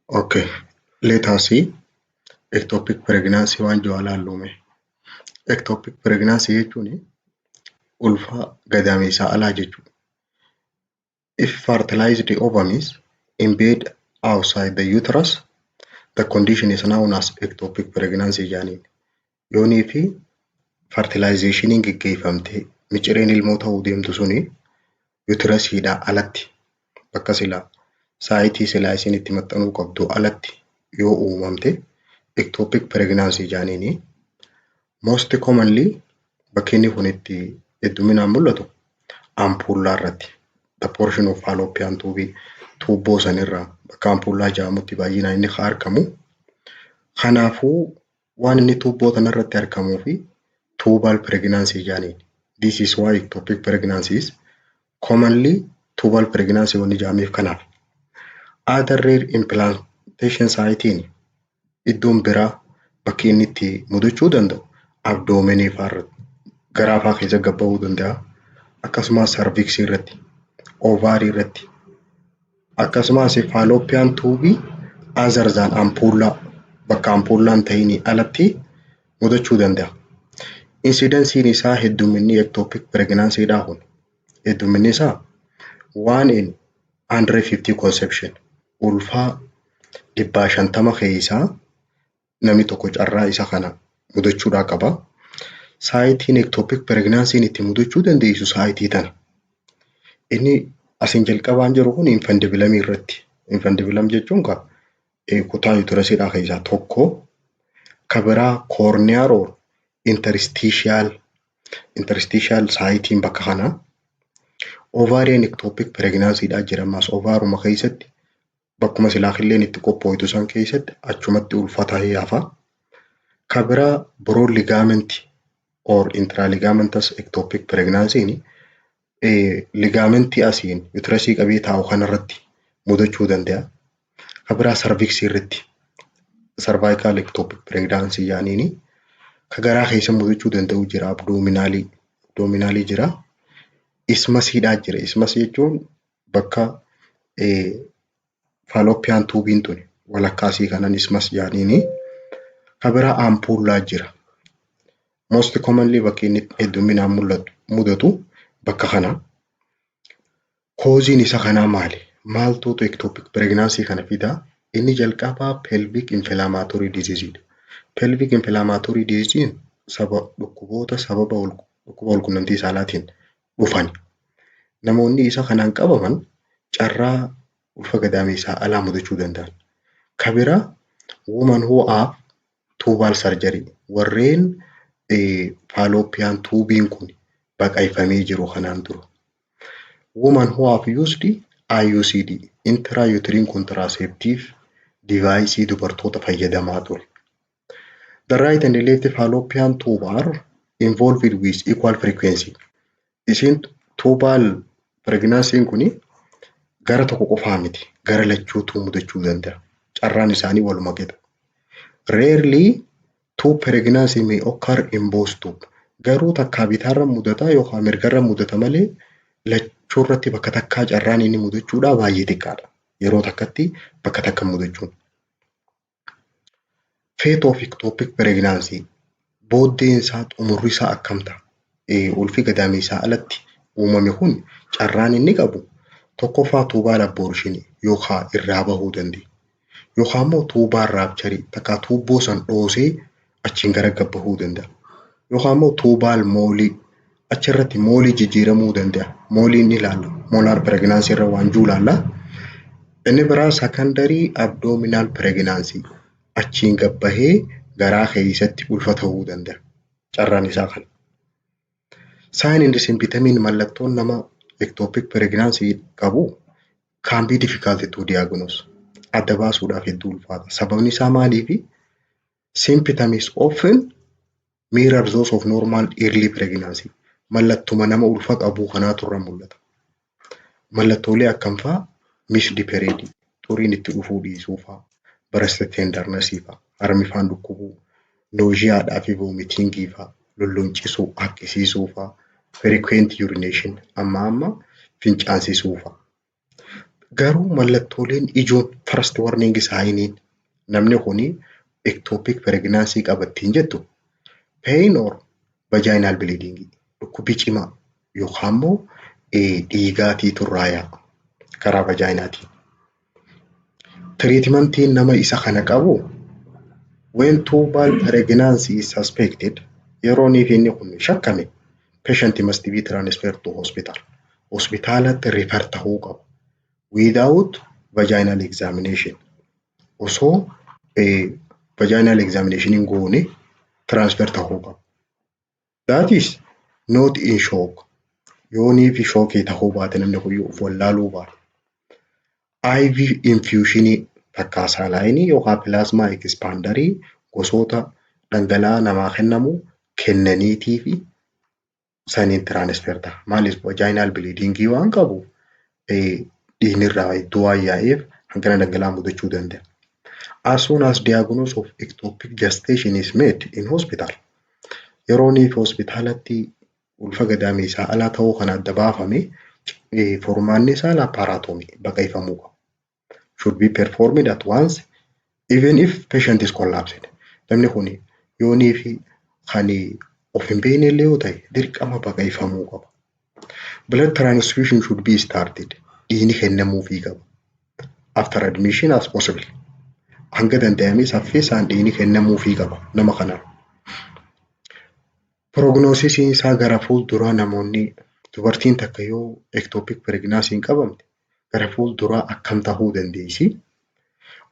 Okay, let us see ectopic pregnancy waan jiru ilaallume. Ectopic pregnancy jechuun ulfa gadameessaa alaa jechuudha. If fertilized ovaries embed outside the uterus, the condition is known as ectopic pregnancy jaaniin. Yoonii fi fertilizationiin geggeeffamtee micireen ilmoo ta'uu deemtu suni uterasiidhaa alatti bakka silaa saayitii silaa isin itti maxxanuu qabdu alatti yoo uumamte ectopic pregnancy jaaniini. Most commonly bakki inni kun itti hedduminaan mul'atu ampuullaa irratti. The portion of fallopian tube tuubboo sanirraa bakka ampuullaa jedhamutti baay'inaan inni argamu. Kanaafuu waan inni tuubboo sanarratti argamuu fi tubal pregnancy jaaniin. This is why ectopic pregnancy is commonly tubal pregnancy wanni jedhameef kanaaf. Other rare implantation saayitiin iddoon biraa bakki inni itti mudachuu danda'u abdoomenii fa'aarratti garaa fa'aa keessa gabbahuu danda'a. Akkasumas cervix irratti, ovary irratti, akkasumas fallopian tube other than ampuullaa bakka ampuullaan ta'inii alatti mudachuu danda'a. Incidensiin isaa hedduminni ectopic pregnancy dhaa kun hedduminni isaa 1 in 150 conception ulfaa 150 keessaa namni tokko carraa isa kana mudachuudhaa qaba. Saayitiin ectopic pregnancy itti mudachuu dandeessu saayitii tana. Inni asin jalqabaan jiru kun infandibilamii irratti. Infandibilam jechuun kutaa uterasiidhaa keessaa tokko kabiraa corneal or interstitial saayitiin bakka kana. Ovarian ectopic pregnancy dhaa jedhamas ovaaruma keessatti bakkuma silaafilleen itti qophooytu san keessatti achumatti ulfata hafa. Kabiraa broad ligament or intraligamentous ectopic pregnancy ligamentii asiin uterasii qabee taa'u kanarratti mudachuu danda'a. Kabiraa cervix irratti cervical ectopic pregnancy jaaniini. Kagaraa keessa mudachuu danda'u jira abdominaalii jira. Ismasiidhaa jira. Ismas jechuun bakka fallopian tubiin tuni walakkaasii kanan ismas jaaniini. Kabiraa ampuullaa jira. Most commonly bakki inni hedduminaan mudatu bakka kana. Causein isa kanaa maali? Maaltu ectopic pregnancy kana fidaa? Inni jalqabaa pelvic inflammatory disease. Pelvic inflammatory disease dhukkuboota sababa dhukkuba walqunnamtii saalaatiin dhufan. Namoonni isa kanaan qabaman carraa ulfa gadameessaa alaa mudachuu danda'an. Kabiraa woman who have tubal surgery warreen fallopian tubiin kun baqaqfamee jiru kanaan dura. Woman who have used IUCD intrauterine contraceptive device dubartoota fayyadamaa ture. The right and the left fallopian tube are involved with equal frequency. Isin tubal pregnancy kuni gara tokko qofaa miti gara lachuutu mudachuu danda'a. Carraan isaanii waluma qixa. Rarely two pregnancy may occur in both tubes. Garuu takkaa bitaarra mudata yookaan mirgarra mudata malee lachuurratti bakka takkaa carraan inni mudachuudhaa baay'ee xiqqaadha. Yeroo takkatti bakka takka mudachuun. Fate of ectopic pregnancy booddeen isaa xumurri isaa akkam ta'a? Ulfi gadameessaa alatti uumame kun carraan inni qabu tokkoffaa tubal abortion yookaan irraa bahuu dandeenya. Yookaan immoo tubal rupture takka tuubboo san dhoosee achiin gara gabbahuu danda'a. Yookaan immoo tubal moolii achirratti moolii jijjiiramuu danda'a. Mooliin ni ilaalla. Molar pregnancy irra waan jiru ilaalla. Inni biraa secondary abdominal pregnancy achiin gabbahee garaa keessatti ulfa ta'uu danda'a. Carraan isaa kana. Sign and symptoms mallattoon nama ectopic pregnancy qabu can be difficult to diagnose. Adda baasuudhaaf hedduu ulfaata. Sababni isaa maaliifi? Symptoms often mirror those of normal early pregnancy. Mallattuma nama ulfa qabu kanaatu irra mul'ata. Mallattoolee akkam fa'aa? Missed period, xuriin itti dhufuu dhiisuu fa'aa, breast tenderness fa'aa, harmi faan dhukkubuu, nausea fi vomiting fa'aa, lulluncisuu, haqqisiisuu fa'aa, frequent urination amma fincaansisuu fa'aa. Garuu mallattooleen ijoon first warning saayiniin namni kuni ectopic pregnancy qabattiin jettu pain or vaginal bleeding dhukkubii cimaa yookaan immoo dhiigaatii turraayaa karaa vaginaatiin. Treatmentiin nama isa kana qabu when tubal pregnancy is suspected yeroo inni kun shakkame patient must be transferred to hospital. Hospitaalatti refer ta'uu qaba. Without vaginal examination. Osoo vaginal examination hin goone transfer ta'uu qaba. That is not in shock. Yoonii fi shockii ta'uu baate namni kun of wallaaluu baate. IV infusion takkaa saalaayinii yookaan plasma expanderii gosoota dhangala'aa namaa kennamu kennaniitii fi saniin transfer ta'a. Maaliif vaginal bleeding waan qabu dhiigirraa iddoo waan yaa'eef hangana dhangala'aa mudachuu danda'a. As soon as diagnosis of ectopic gestation is made in hospital. Yeroonii fi hospitaalatti ulfa gadameessaa alaa ta'uu kan adda baafame formaanni isaa laaparaatoomii baqaqfamuu qaba. Should be performed at once even if patient is collapsed. Namni kun yoonii fi kan of hin beekne illee yoo ta'e dirqama baqaqfamuu qaba. Blood transfusion should be started. Dhiigni kennamuufii qaba. After admission as possible. Hanga danda'amee saffisaan dhiigni kennamuufii qaba nama kanaan. Prognosis isaa gara fuulduraa namoonni dubartiin takka yoo ectopic pregnancy hin qabamne gara fuulduraa akkam ta'uu dandeessi?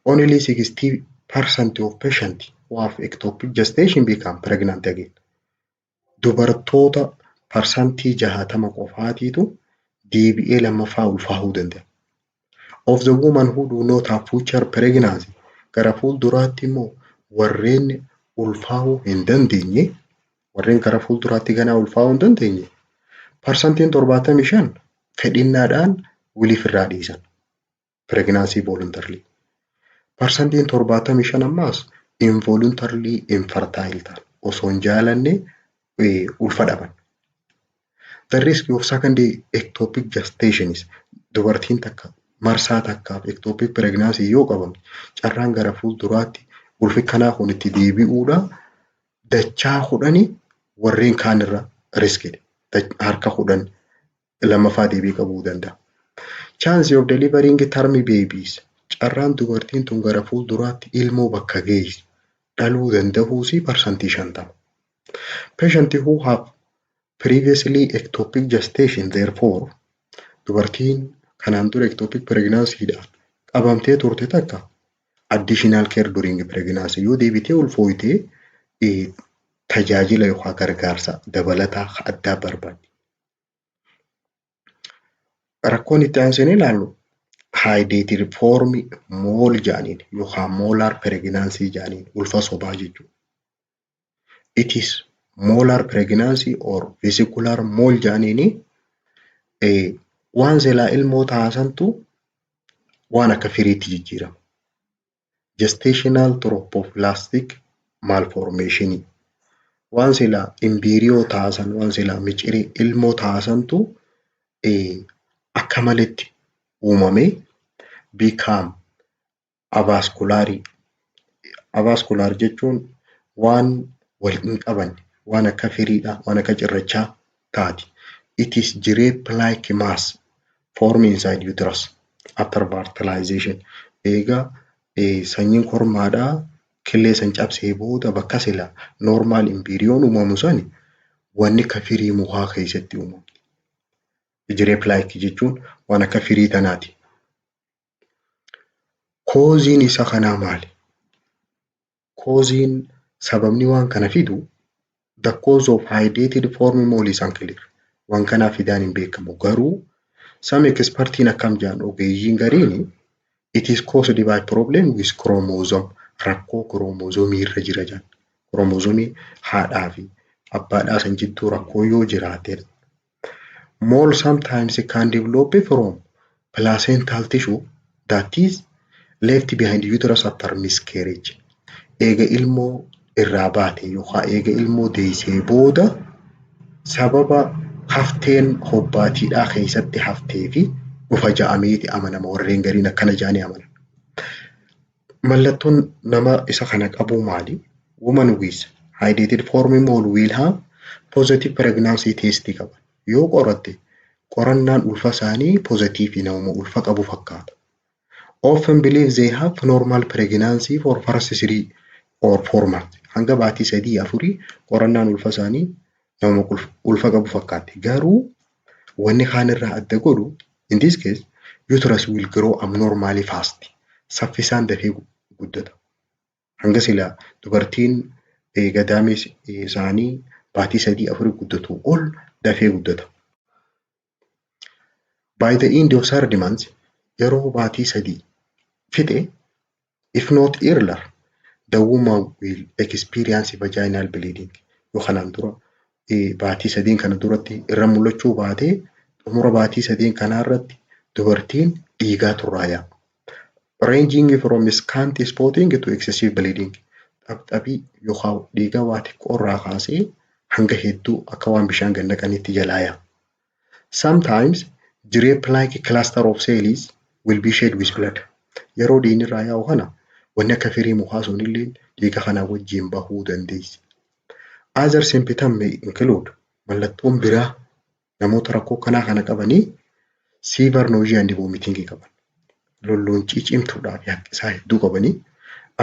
Only 60% of patients who have ectopic gestation become pregnant again. Dubartoota parsantii 60 qofaatiitu deebi'ee lammaffaa ulfaa'uu danda'a. Of the women who do not have future pregnancy gara fuulduraatti immoo warreen ulfaa'uu hin dandeenye warreen gara fuulduraatti ganaa ulfaa'uu hin dandeenye parsantiin 75 fedhinnaadhaan wiliif irraa dhiisan pregnancy voluntarily. Parsantiin 75 ammaas involuntarily infertile ta'an osoo hin jaalanne ulfa dhaban. The risk of secondary ectopic gestation is dubartiin takka marsaa takkaaf ectopic pregnancy yoo qabamte carraan gara fuulduraatti ulfi kanaa kun itti deebi'uudha dachaa 10 warreen kaan irra riskidha. Harka 10 lammaffaa deebii qabuu danda'a. Chance of delivering term babies carraan dubartiin tun gara fuulduraatti ilmoo bakka geessu dhaluu danda'uusi parsantii 50. Patients who have previously ectopic gestation therefore dubartiin kanaan dura ectopic pregnancy dhaan qabamtee turte takka additional care during pregnancy yoo deebitee ulfooytee tajaajila yookaan gargaarsa dabalataa addaa barbaaddi. Rakkoon itti aansinee ilaallu hydatid form mole jaaniin yookaan molar pregnancy jaaniin ulfa sobaa jechuudha. It is molar pregnancy or vesicular mole jaaniini waan silaa ilmoo taasantu waan akka firiitti jijjiirama. Gestational trophoblastic malformation waan silaa embryo taasan waan silaa miciree ilmoo taasantu akka malitti uumame become avascular. Avascular jechuun waan wal hin qabanne waan akka firiidha waan akka cirrachaa taati. It is grape-like mass formed inside uterus after fertilization. Egaa sanyiin kormaadhaa killee san cabsee booda bakka sila normal embryoon uumamu sani wanni akka firii mukaa keessatti uumamu. Grape-like jechuun waan akka firii tanaati. Causein isa kanaa maali? Causein sababni waan kana fidu the cause of hydatid form mole is unclear. Waan kana fidaan hin beekamu garuu some expertiin akkam jaan ogeeyyiin gariini it is caused by problem with chromosome. Rakkoo kromozoomii irra jira jaan. Kromozoomii haadhaa fi abbaadhaa san jidduu rakkoo yoo jiraatedha. Mole sometimes can develop from placental tissue that is left behind uterus after miscarriage. Eega ilmoo irraa baate yookaan eega ilmoo deessee booda sababa hafteen hobbaatiidhaa keessatti haftee fi dhufa ja'ameeti amanama warreen gariin akkana ja'anii amanan. Mallattoon nama isa kana qabu maali? Woman with hydatid forming mole will have positive pregnancy test qaban. Yoo qoratte qorannaan ulfa isaanii positive nama ulfa qabu fakkaata. Often believe they have normal pregnancy for first 3 or 4 months. Hanga baatii 3-4 qorannaan ulfa isaanii nama ulfa qabu fakkaatti. Garuu wanni kaan irraa adda godhu in this case uterus will grow abnormally fast. Saffisaan dafee guddata. Hanga sila dubartiin gadaamee isaanii baatii 3-4 guddatu ol dafee guddata. By the end of 3 months yeroo baatii 3 fixe, if not earlier, the woman will experience vaginal bleeding. Yoo kanaan dura baatii 3 kana duratti irra mul'achuu baate xumura baatii 3 kanaa irratti dubartiin dhiigaa turraa yaa'a. Ranging from scant spotting to excessive bleeding. Xapxabii yookaan dhiiga waa xiqqoo irraa kaasee hanga hedduu akka waan bishaan gad naqanitti jalaa yaa'a. Sometimes grape-like cluster of cells will be shed with blood. Yeroo dhiigni irraa yaa'u kana wanni akka firii mukaa sunillee dhiiga kanaa wajjin bahuu dandeessi. Other symptoms may include mallattoon biraa namoota rakkoo kanaa kana qabanii severe nausea and vomiting qaban. Lolloon cimtuudhaaf yaa'isaa hedduu qabanii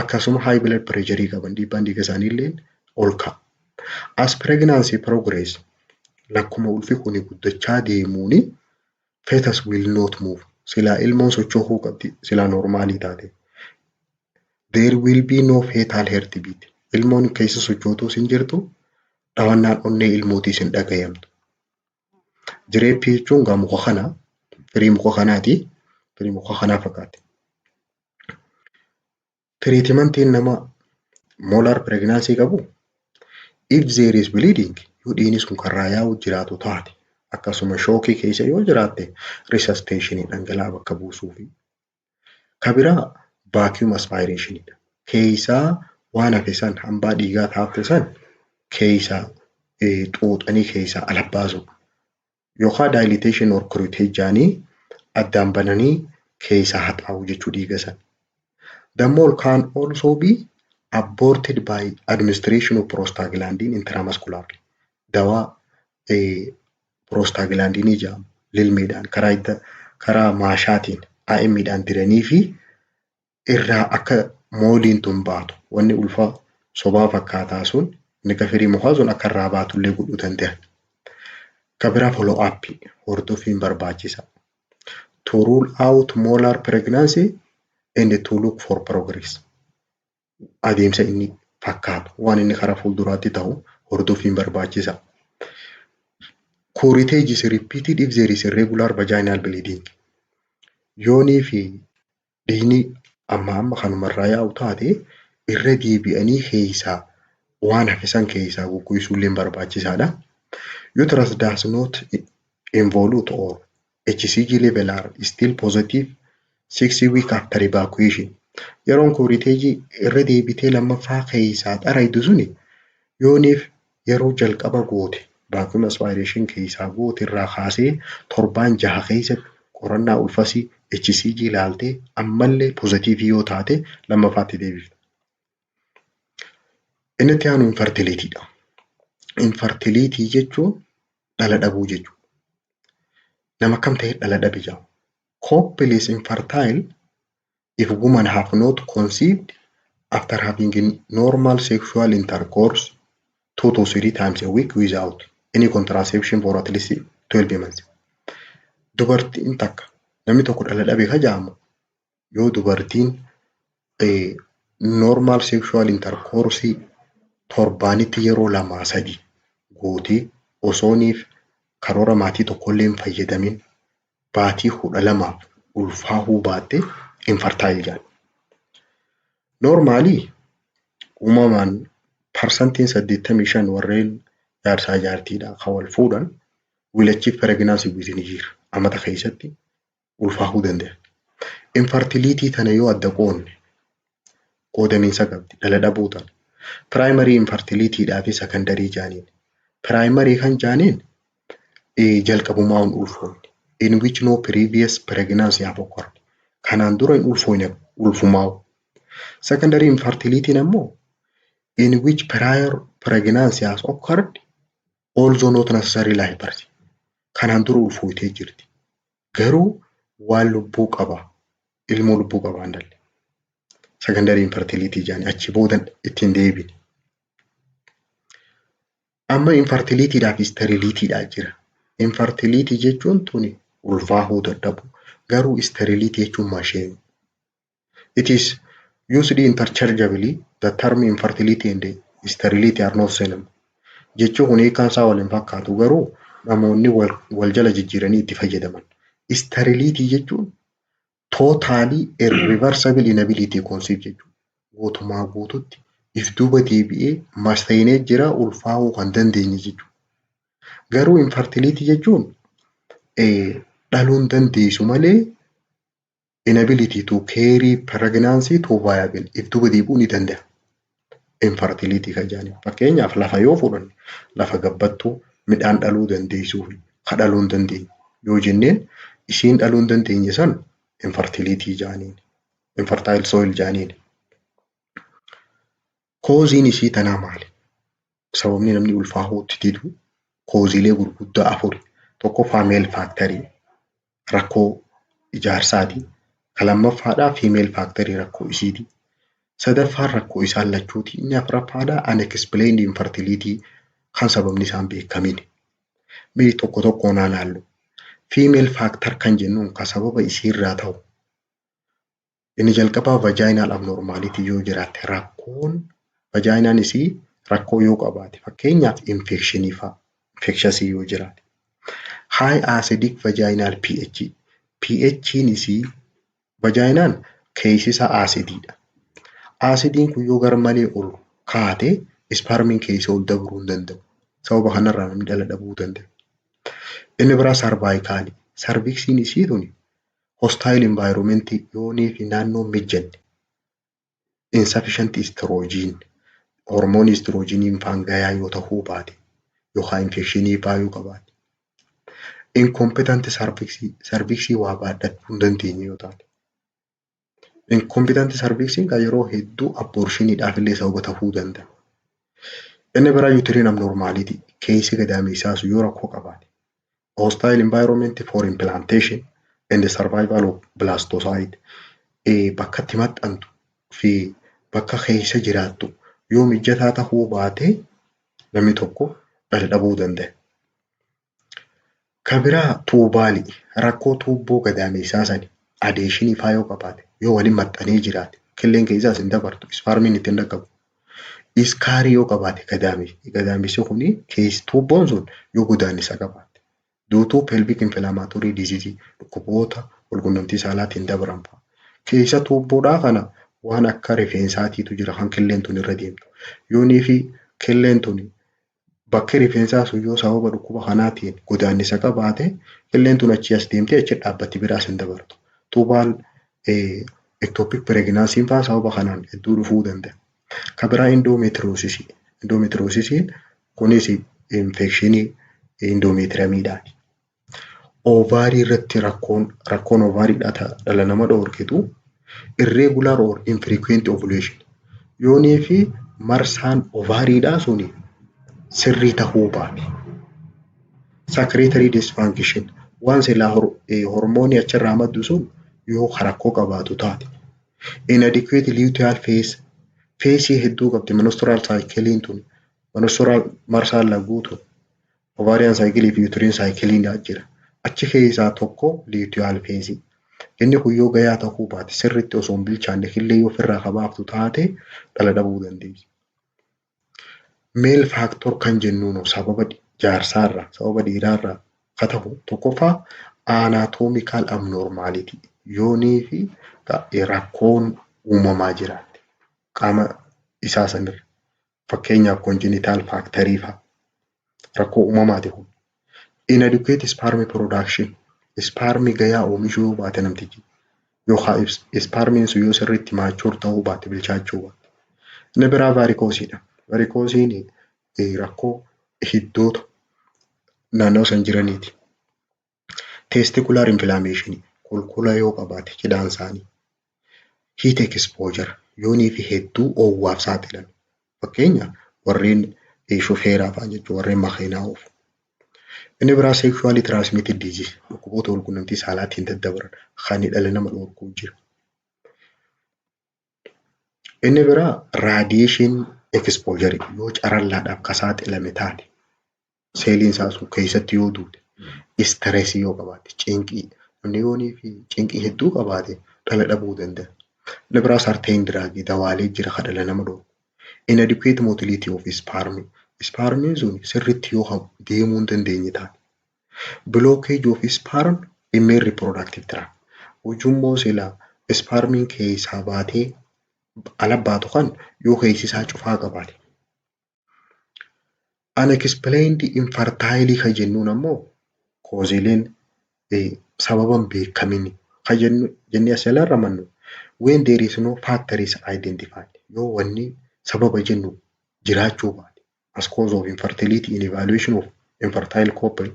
akkasuma high blood pressure qaban dhiibbaan dhiiga isaaniillee ol ka'a. As pregnancy progress lakkuma ulfi kun guddachaa deemuuni fetus will not move. Silaa ilmoon socho'uu qabdi silaa normaalii taate. There will be no fetal heartbeat. Ilmoon keessa sochootuus hin jirtu, dhawannaan onnee ilmootiis hin dhagayamtu. Jireeppii jechuun gaa muka kanaa, firii muka kanaati, firii muka kanaa fakkaate. Treatmentiin nama molar pregnancy qabu, if there is bleeding, yoo dhiigni sun karraa yaa'u jiraatu taate, akkasuma shookii keessa yoo jiraatte resuscitation dhangala'aa bakka buusuu fi kabiraa vacuum aspiration dha. Keessaa waan hafe san hambaa dhiigaa taafte san keessaa xuuxanii keessaa ala baasu. Yookaan dilatation or curettage jaanii addaan bananii keessaa haxaa'u jechuu dhiiga san. The mole can also be aborted by administration of prostaglandin intramuscularly. Dawaa prostaglandinii jedhamu lilmeedhaan karaa maashaatiin AIMdhaan diranii fi irraa akka mooliin tun baatu wanni ulfa sobaa fakkaataa sun inni firii mukaa sun akka irraa baatullee godhuu danda'a. Kabiraa follow up hordofiin barbaachisa. To rule out molar pregnancy and to look for progress. Adeemsa inni fakkaatu waan inni karaa fuulduraatti ta'u hordofiin barbaachisa. Curettage is repeated if there is irregular vaginal bleeding. Yoonii fi dhiigni amma kanumarraa yaa'u taate irra deebi'anii keessaa waan hafisan keessaa gugguisuullee barbaachisaadha. Uterus does not involute or HCG level are still positive 6 weeks after evacuation. Yeroon curettage irra deebitee lammaffaa keessaa xaraydu suni yooniif yeroo jalqaba goote vacuum aspiration keessaa goote irraa kaasee 7-6 keessatti qorannaa ulfasii HCG ilaaltee ammallee positive yoo taate lammaffaatti deebifta. Inni itti aanu infertility dha. Infertility jechuun dhala dhabuu jechuudha. Nama kam ta'e dhala dhabe jedhama. Couple is infertile if women have not conceived after having normal sexual intercourse 2 to 3 times a week without any contraception for at least 12 months. Dubartiin takka namni tokko dhala dhabe ka jedhamu yoo dubartiin normal sexual intercourse torbaanitti yeroo 2-3 gootee osooniif karoora maatii tokkollee hin fayyadamin baatii 12 ulfaahuu baatte infertile jedhama. Normally uumamaan parsantiin 85 warreen jaarsaa jaartiidha kan wal fuudhan will achieve pregnancy within a year. Amata keessatti ulfaahuu danda'a. Infertility tana yoo adda qoonne qoodamiinsa qabdi dhala dhabuu tana. Primary infertility dhaa fi secondary jaaniin. Primary kan jaaniin jalqabumaa ulfoomne. in which no previous pregnancy have occurred. Kanaan dura hin ulfumaa'u. Secondary infertility ammoo in which prior pregnancy has occurred although not necessarily labours. Kanaan dura ulfooytee jirti. Garuu waan lubbuu qaba. Ilmoo lubbuu qaba hin dalle. Secondary infertility jaani achi booda ittiin deebine. Amma infertilityidhaaf sterilityidhaa jira. Infertility jechuun tuni ulfaahuu dadhabu. Garuu sterility jechuun masheenu. It is used interchangeably. The term infertility and sterility are not synonyms. Jechuun kun hiikaan isaa wal hin fakkaatu garuu namoonni wal jala jijjiiranii itti fayyadaman. Sterility jechuun totally irreversible inability to conceive jechuudha. Guutumaa guututti if duuba deebi'ee masteenee jira ulfaa'uu kan dandeenye jechuudha. Garuu infertility jechuun dhaluun dandeessu malee inability to carry pregnancy to viable if duuba deebi'uu ni danda'a. Infertility kan jedhani. Fakkeenyaaf lafa yoo fudhanne lafa gabbattuu midhaan dhaluu dandeessuu fi kan dhaluu hin dandeenye yoo jenneen isiin dhaluu hin dandeenye san infertility jedhaniin. Infertile soil jedhaniin. Kooziin isii tanaa maali? Sababni namni ulfaahuutti didu kooziilee gurguddaa afuri. Tokkoffaa male factory rakkoo ijaarsaati. Kan lammaffaadhaa female factory rakkoo isiiti. Sadaffaan rakkoo isaan lachuuti. Inni afuraffaadhaa unexplained infertility kan sababni isaan beekamin. Mee tokko tokkoon haa laallu. Female factor kan jennuun kan sababa isiirraa ta'u. Inni jalqabaa vaginal abnormality yoo jiraatte rakkoon vaginaan isii rakkoo yoo qabaate fakkeenyaaf infectionii fa'a infectious yoo jiraate. High acidic vaginal pH. pH'n isii vaginaan keessisa acidiidha. Acidiin kun yoo garmalee ol kaate spermiin keessa ol dabruu hin danda'u. Sababa kanarraa namni dhala dhabuu danda'a. Inni biraa cervical. Cervixin isii tuni hostile environment yoonii fi naannoo mijanne. Insufficient estrogen. Hormoon estrogenii faan gayaa yoo ta'uu baate yookaan infectionii fa'aa yoo qabaate. Incompetent cervix. Cervixii waa baadhachuu hin dandeenye yoo taate. Incompetent cervixin kan yeroo hedduu abortioniidhaaf illee sababa ta'uu danda'a. Inni biraa uterine abnormality. Keessi gadameessaas yoo rakkoo qabaate. Hostile environment for implantation and the survival of blastocyte. Bakka itti maxxantu fi bakka keessa jiraattu yoo mijataa ta'uu baate namni tokko dhala dhabuu danda'a. Kan biraa tuubaali. Rakkoo tuubboo gadameessaa sani adeeshinii fa'aa yoo qabaate yoo waliin maxxanee jiraate killeen keessaas hin dabartu spermiin ittiin dhaqqabu. Iskaarii yoo qabaate gadameessi kuni keessi tuubboon sun yoo godaannisa qabaate. Due to pelvic inflammatory disease dhukkuboota walqunnamtii saalaatiin dabaran fa'a. Keessa tuubboodhaa kana waan akka rifeensaatiitu jira kan killeen tun irra deemtu. Yoonii fi killeen tun bakki rifeensaa sun yoo sababa dhukkuba kanaatiin godaannisa qabaate killeen tun achi as deemtee achi dhaabbatti biraas hin dabartu. Tuubaal ectopic pregnancy fa'aa sababa kanaan hedduu dhufuu danda'a. Kan biraa endometriosis. Endometriosisiin kunis infectionii endometriumiidhaati. Ovaarii irratti rakkoon ovaariidhaa dhala nama dhorkitu irregular or infrequent ovulation. Yoonii fi marsaan ovaariidhaa suni sirrii ta'uu baate. Secretory dysfunction. Waan silaa hormoonii achirraa maddu sun yoo rakkoo qabaatu taate. Inadequate luteal phase. Feesii hedduu qabdi menstrual cyclein tun. Menstrual marsaan laguutu ovarian cycle fi uterine cyclein jira. Achi keessaa tokko luteal phase. Inni kun yoo gayaa ta'uu baate sirriitti osoo hin bilchaanne killee yoo ofirraa qabaaftu taate dhala dhabuu dandeessi. Male factor kan jennuun sababa jaarsaarraa sababa dhiiraarraa kan ta'u tokkoffaa anatomical abnormality yoonii fi rakkoon uumamaa jiraate qaama isaa sanirra fakkeenyaaf congenital factory fa'aa rakkoo uumamaati kun. Inadequate sperm production. Spermi gayaa oomishuu yoo baate namtichi yookaan spermiin sun yoo sirriitti maachur ta'uu baate bilchaachuu baate. Inni biraa varikoosiidha. Varikoosiin rakkoo hiddoota naannoo san jiraniiti. testicular inflammation kulkula yoo qabaate cidhaan isaanii. Heat exposure yoonii fi hedduu oowwaaf saaxilan. Fakkeenya warreen shofeeraa fa'aa jechuun warreen makiinaa oofu. Inni biraa sexually transmitted disease dhukkuboota walqunnamtii saalaatiin daddabaran kan dhala nama dhorkuu jira. Inni biraa radiation exposure yoo carallaadhaaf ka saaxilame taate seeliin isaa sun keessatti yoo duute stress yoo qabaate cinqii namni yoonii fi cinqii hedduu qabaate dhala dhabuu danda'a. Inni biraa certain drug dawaalee jira kan dhala nama dhorku. Inadequate motility of sperm. Spermiin sun sirriitti yoo deemuu hin dandeenye taate. Blockage of sperm in male reproductive tract. Ujummoo silaa spermiin keessaa baatee ala baatu kan yoo keessi isaa cufaa qabaate. Unexplained infertility kan jennuun ammoo koozileen sababan beekamin kan jennee as jala ramannu. When there is no factor is identified. Yoo wanni sababa jennu jiraachuu baate. As cause of infertility in evaluation of infertile couple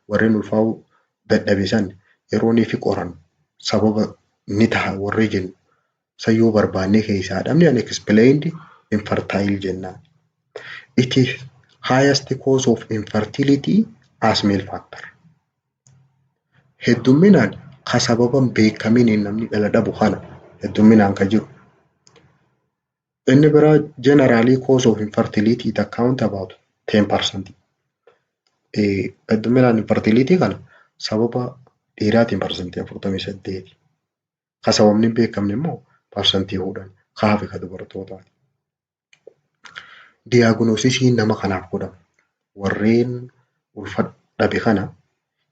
warreen ulfaa'uu dadhabisan yeroonii fi qoran sababa ni ta'a warree jennu. Sayyoo barbaannee keessaa dhabne unexplained infertile jennaan. It is highest cause of infertility as male factor. Heddumminaan ka sababan beekamin namni dhala dhabu kana heddumminaan ka jiru. Inni biraa generally cause of infertility it account about 10%. Heddumminaan infertility kana sababa dhiiraatiin parsantii 48. Ka sababni beekamne immoo parsantii 10 ka hafe ka dubartootaati. Diagnosisiin nama kanaaf godhamu warreen ulfa dhabe kana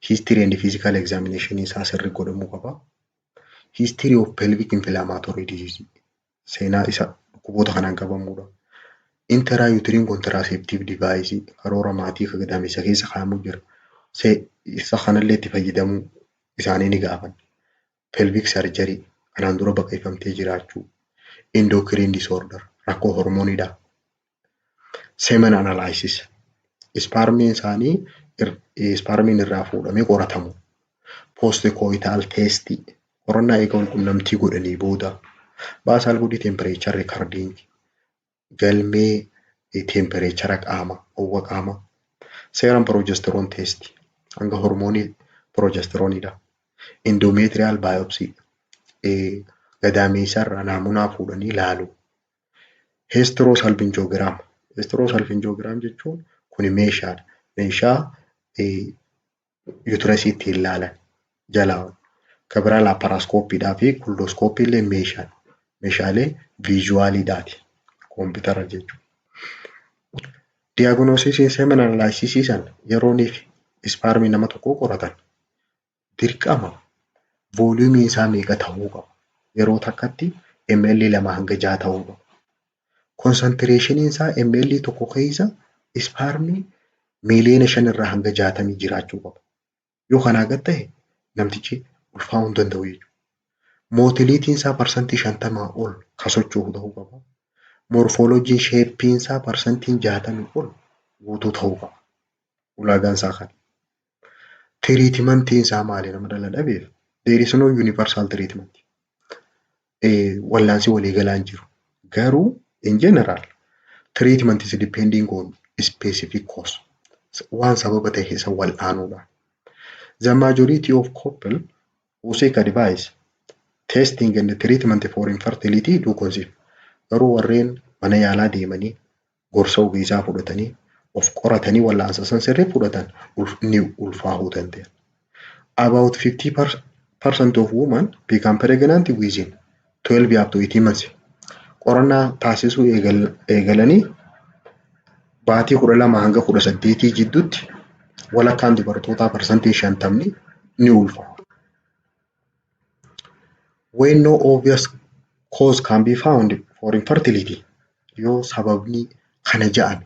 history and physical examination isaa sirrii godhamuu qaba. History of pelvic inflammatory disease seenaa isa dhukkuboota kanaan qabamuudha. Intrauterine contraceptive device karoora maatii kan gadameessa keessa kaa'amuu jira. Isa kanallee itti fayyadamuu isaanii ni gaafan. Pelvic surgery kanaan dura baqeeffamtee jiraachuu. Endocrine disorder rakkoo hormooniidha. Semen analysis spermiin isaanii spermiin irraa fuudhamee qoratamu. Postcoital test qorannaa eega walqunnamtii godhanii booda. Basal body temperature recording galmee temperature qaama owwa qaama. Serum progesterone test hanga hormoonii progesterooniidha. Endometrial biopsy gadameessa irraa naamunaa fuudhanii ilaalu. Hysterosalpingogram hysterosalpingogram jechuun kuni meeshaadha. Meeshaa uterasiitti ilaalan jalaa. Kabira laparoscopiidhaa fi kuldoskooppii illee meeshaadha. Meeshaalee viizuwaaliidhaati. Koompitara jechuudha. Diagnosisiin semen analysis san yeroonii fi spermii nama tokkoo qoratan dirqama vooliyuumii isaa meeqa ta'uu qaba. Yeroo takkatti ml 2 hanga 6 ta'uu qaba. Concentration isaa ml tokko keessa spermii miiliyoona 5 irraa hanga 60 jiraachuu qaba. Yoo kanaa gad ta'e namtichi ulfaa'uu hin danda'u jechuudha. Mootiliitiin isaa parsantii 50 ol ka socho'u ta'uu qaba. Morfooloojiin sheeppiin isaa parsantiin 60 ol guutuu ta'uu qaba. Ulaagaan isaa kana. Tiriitimantiin isaa maali nama dhala dhabeef? There is no universal treatment. Wallaansi waliigalaan jiru. Garuu in general treatment is depending on specific cause. Waan sababa ta'e isa wal'aanuudha. The majority of couple who seek advice, testing and treatment for infertility do conceive. Garuu warreen mana yaalaa deemanii gorsa ogeessaa fudhatanii of qoratanii wallaansa san sirrii fudhatan ni ulfaa'uu danda'u. About 50% of women become pregnant within 12 up to 18 months. Qorannaa taasisuu eegalanii baatii 12 hanga 18 jidduutti walakkaan dubartootaa parsantii 50 ni ulfaa'u. When no obvious cause can be found for infertility, yoo sababni kana ja'an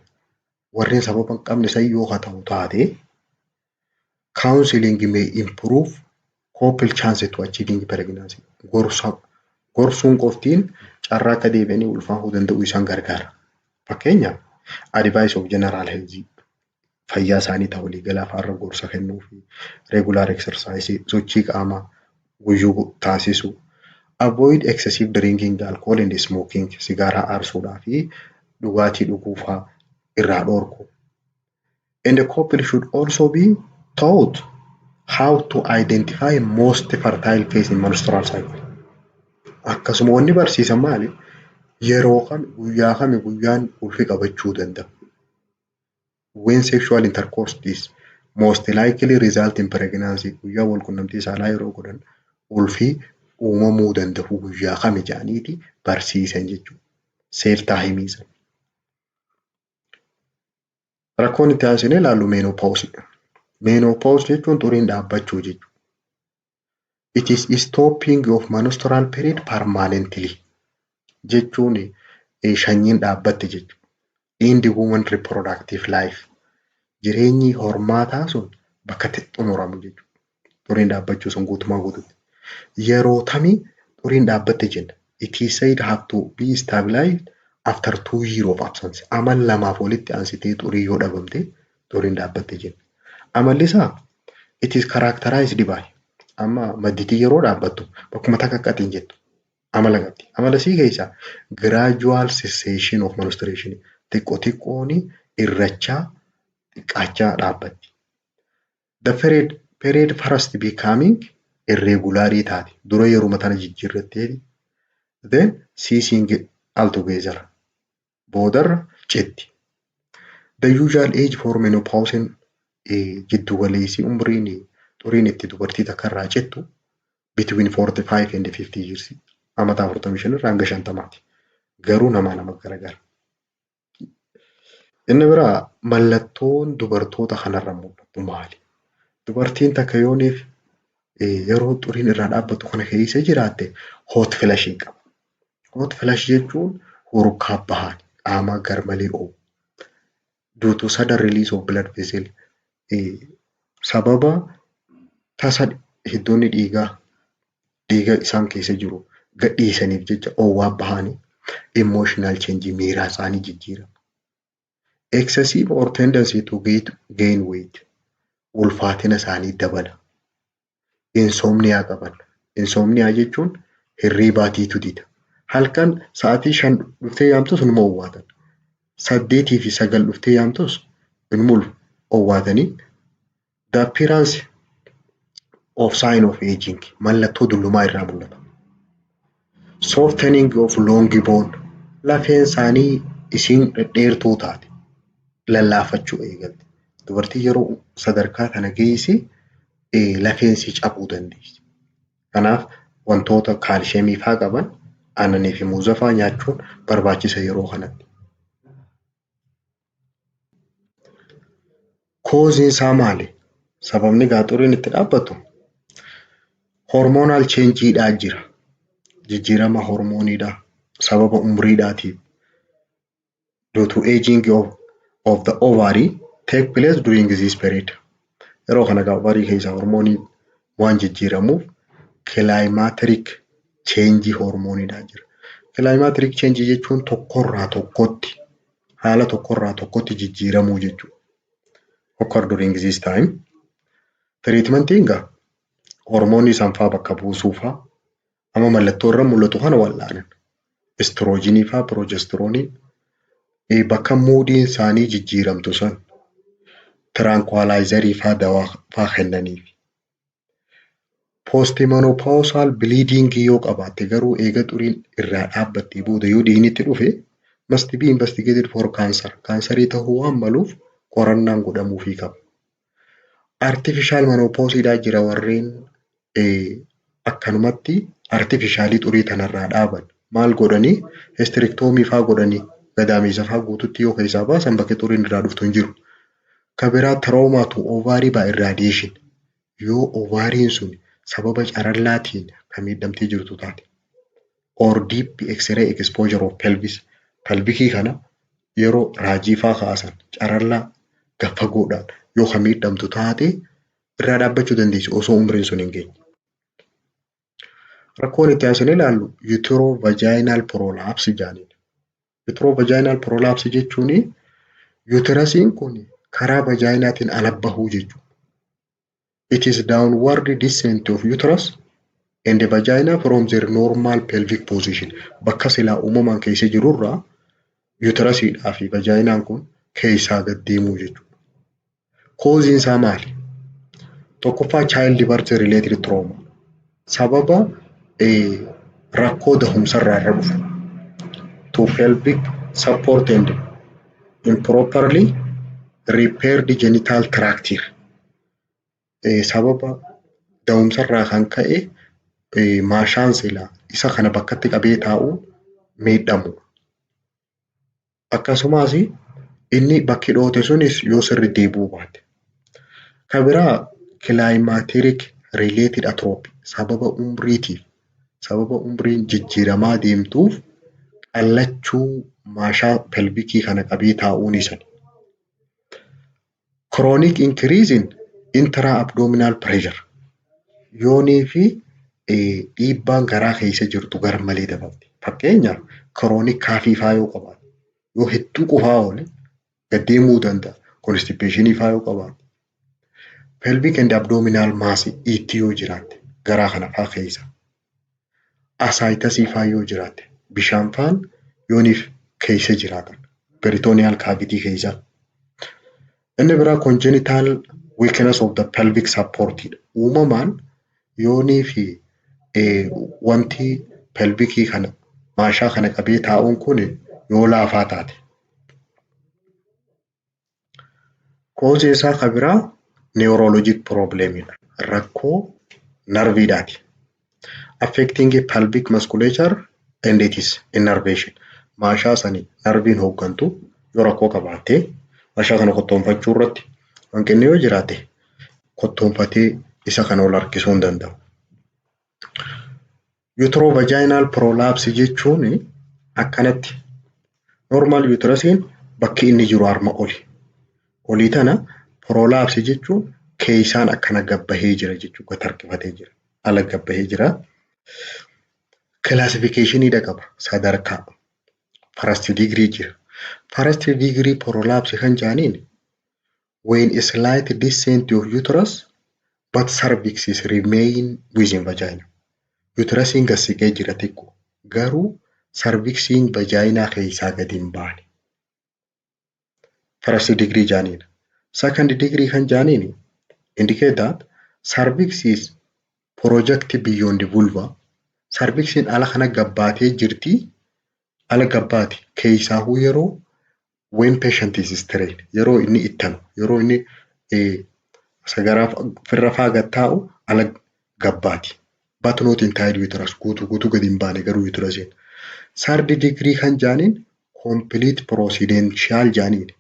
warreen sababa hin qabne san yoo ta'u taate, counseling may improve couple chance to achieving pregnancy. Gorsuun qoftiin carraa akka deebi'anii ulfaa'uu danda'u isaan gargaara. Fakkeenyaaf advice of general health fayyaa isaanii ta'uu waliigalaa faarra gorsa kennuu fi regular exercise sochii qaamaa guyyuu taasisu. Avoid excessive drinking alcohol and smoking sigaaraa aarsuudhaa fi dhugaatii dhuguu fa'aa irraa dhorku. And the couple should also be taught how to identify most fertile phase in menstrual cycle. Akkasuma wanni barsiisan maali? Yeroo kami guyyaa kami guyyaan ulfi qabachuu danda'a. When sexual intercourse is most likely result in pregnancy guyyaa wal qunnamtii saalaa yeroo godhan ulfii uumamuu danda'u guyyaa kami jedhaniiti barsiisan jechuudha. Seef taahimiisan. Rakkoon itti aansinee ilaallu menopause. Menopause jechuun xuriin dhaabbachuu jechuudha. It is stopping of menstrual period permanently jechuun shanyiin dhaabbatte jechuudha. In the woman reproductive life jireenyi hormaataa sun bakka xumuramu jechuudha. Xuriin dhaabbachuu sun guutumaa guututti. Yeroo tamii xuriin dhaabbatte jenna. It is said have to be stabilized after 2 years of absence. Amal lamaaf walitti aansitee xurii yoo dhabamte xuriin dhaabbatte jenna. Amalli isaa it is characterized by amma madditii yeroo dhaabbattu bakkuma takkaqqatiin jettu amala qabdi. Amala sii keessaa gradual cessation of menstruation xiqqoon irrachaa xiqqaachaa dhaabbatti. The period first becoming irregular taate dura yeroo tana jijjiirratti then ceasing altogether boodarra cetti. The usual age for menopause jiddu galeessii umriin xuriin itti dubartii takka irraa cettu between 45 and 50 years. Amata 45 irraa hanga 50ti. Garuu nama garagara. Inni biraa mallattoon dubartoota kanarra mul'atu maali? Dubartiin takka yooniif yeroo xuriin irraa dhaabbatu kana keessa jiraatte hot flushing qaba. Hot flush jechuun hurkaa bahan qaamaa garmalee oofu. Due to sudden release of blood vessel sababa tasa hiddoonni dhiiga isaan keessa jiru gadhiisaniif jecha oowwaa bahanii emotional change miiraa isaanii jijjiirama. Excessive or tendency to gain weight ulfaatina isaanii dabala. Insomnia qaban. Insomnia jechuun hirriibaatiitu dida. Halkan sa'aatii 5 dhuftee yaamtus numa owwaatan. 8 fi 9 dhuftee yaamtus numa owwaatanii. The appearance of sign of aging mallattoo dullumaa irraa mul'ata. Softening of long bone lafeen isaanii isiin dhedheertuu taate lallaafachuu eegalte. Dubartii yeroo sadarkaa kana geessi lafeensi cabuu dandeessi. Kanaaf wantoota kaalsheemii fa'aa qaban aannanii fi muuza fa'aa nyaachuun barbaachisa yeroo kanatti. Koozii isaa maali? Sababni xuriin itti dhaabbatu hormonal change'idhaa jira. Jijjiirama hormooniidhaa sababa umriidhaatiif. Due to aging of the ovary take place during this period. Yeroo kana ovarii keessa hormoonii waan jijjiiramuuf climateric change hormooniidhaa jira. Climateric change jechuun tokkorraa tokkotti haala tokkorraa tokkotti jijjiiramuu jechuudha. Occur during this time. Treatmentiin hormoonii sanfaa bakka buusuu fa'aa amma mallattoo irra mul'atu kana wal'aanan. Estrogenii fa'aa progesteronii bakka moodiin isaanii jijjiiramtu san tranquilizerii fa'aa dawaa fa'aa kennaniif. Postmenopausal bleeding yoo qabaatte garuu eega xuriin irraa dhaabbattee booda yoo dhiignitti dhufe must be investigated for cancer. Kaansarii ta'uu waan maluuf qorannaan godhamuufii qaba. Artificial menopauseidhaa jira warreen akkanumatti artificialii xurii tanarraa dhaaban. Maal godhanii hysterectomy fa'aa godhanii gadameessa fa'aa guututti yoo keessaa baasan bakka xuriin irraa dhuftu hin jiru. Kabiraa trauma to ovary by irradiation yoo ovariin sun sababa carallaatiin kan miidhamtee jirtu taate. Or deep X-ray exposure of pelvis. Pelvikii kana yeroo raajii fa'aa kaasan carallaa gaffagoodhaan yoo kan miidhamtu taate irraa dhaabbachuu dandeessu osoo umriin sun hin geenye. Rakkoon itti aansinee ilaallu uterovaginal prolapse jedhaniidha. Uterovaginal prolapse jechuun uterasiin kun karaa vajaayinaatiin ala bahuu jechuudha. It is downward descent of uterus and the vagina from their normal pelvic position. Bakka silaa uumamaan keessa jirurraa uterasiidhaa fi vajaayinaan kun keessaa gad deemuu jechuudha. Kooziin isaa maali? Tokkoffaa child birth related trauma. Sababa rakkoo dahumsarraa irra dhufu. To pelvic support and improperly repaired genital tract. Sababa dahumsarraa kan ka'e maashaan silaa isa kana bakkatti qabee taa'uu miidhamu. Akkasumas inni bakki dhoote sunis yoo sirri deebi'uu baate. Kan biraa climateric related atrophy. Sababa umriin jijjiiramaa deemtuuf qallachuu maashaa pelvikii kana qabee taa'uun isani. Chronic increase in intra-abdominal pressure. Yoonii fi dhiibbaan garaa keessa jirtu garmalee dabalti. Fakkeenyaaf chronic kaafiifaa yoo qabaate, yoo hedduu qufaa oole gad deemuu danda'a. Constipationii faa yoo qabaate. Pelvic and abdominal mass itti yoo jiraatte garaa kana faa keessa. Asaayitasii faa yoo jiraatte bishaan faan yooniif keessa jiraatan. Peritoneal cavity keessa. Inni biraa congenital weakness of the pelvic support. Uumamaan yoonii fi wanti pelvikii kana maashaa kana qabee taa'uun kun yoo laafaa taate. Koozii isaa kan biraa neurologic problemidha. Rakkoo narviidhaati. Affecting pelvic musculature and its innervation. Maashaa sanii narviin hooggantu yoo rakkoo qabaatte maashaa kana kottoonfachuu irratti hanqinni yoo jiraate kottoonfatee isa kana ol harkisuu hin danda'u. Uterovaginal prolapse jechuun akkanatti normal uterusiin bakki inni jiru harma oli. Olii tana prolapse jechuun keessaan akkana gabbahee jira jechuudha. Gad harkifatee jira. Ala gabbahee jira. Classificationidha qaba. Sadarkaa first degree jira. First degree prolapse kan jaaniin when a slight descent of uterus but cervix is remain within vagina. Uterusiin gad siqee jira xiqqoo. Garuu cervixiin vaginaa keessaa gad hin baane. First degree jaaniin. Second degree kan jaaniin indicate that cervix is projected beyond the vulva. Cervixiin ala kana gabbaatee jirti. Ala gabbaati keessaahuu yeroo when patient is strained. Yeroo inni ittanu. Yeroo inni sagaraa firra faa gad taa'u ala gabbaati. But not inside uterus. Guutuu gad hin baane garuu uterusiin. Third degree kan jaaniin complete prosidential jaaniin.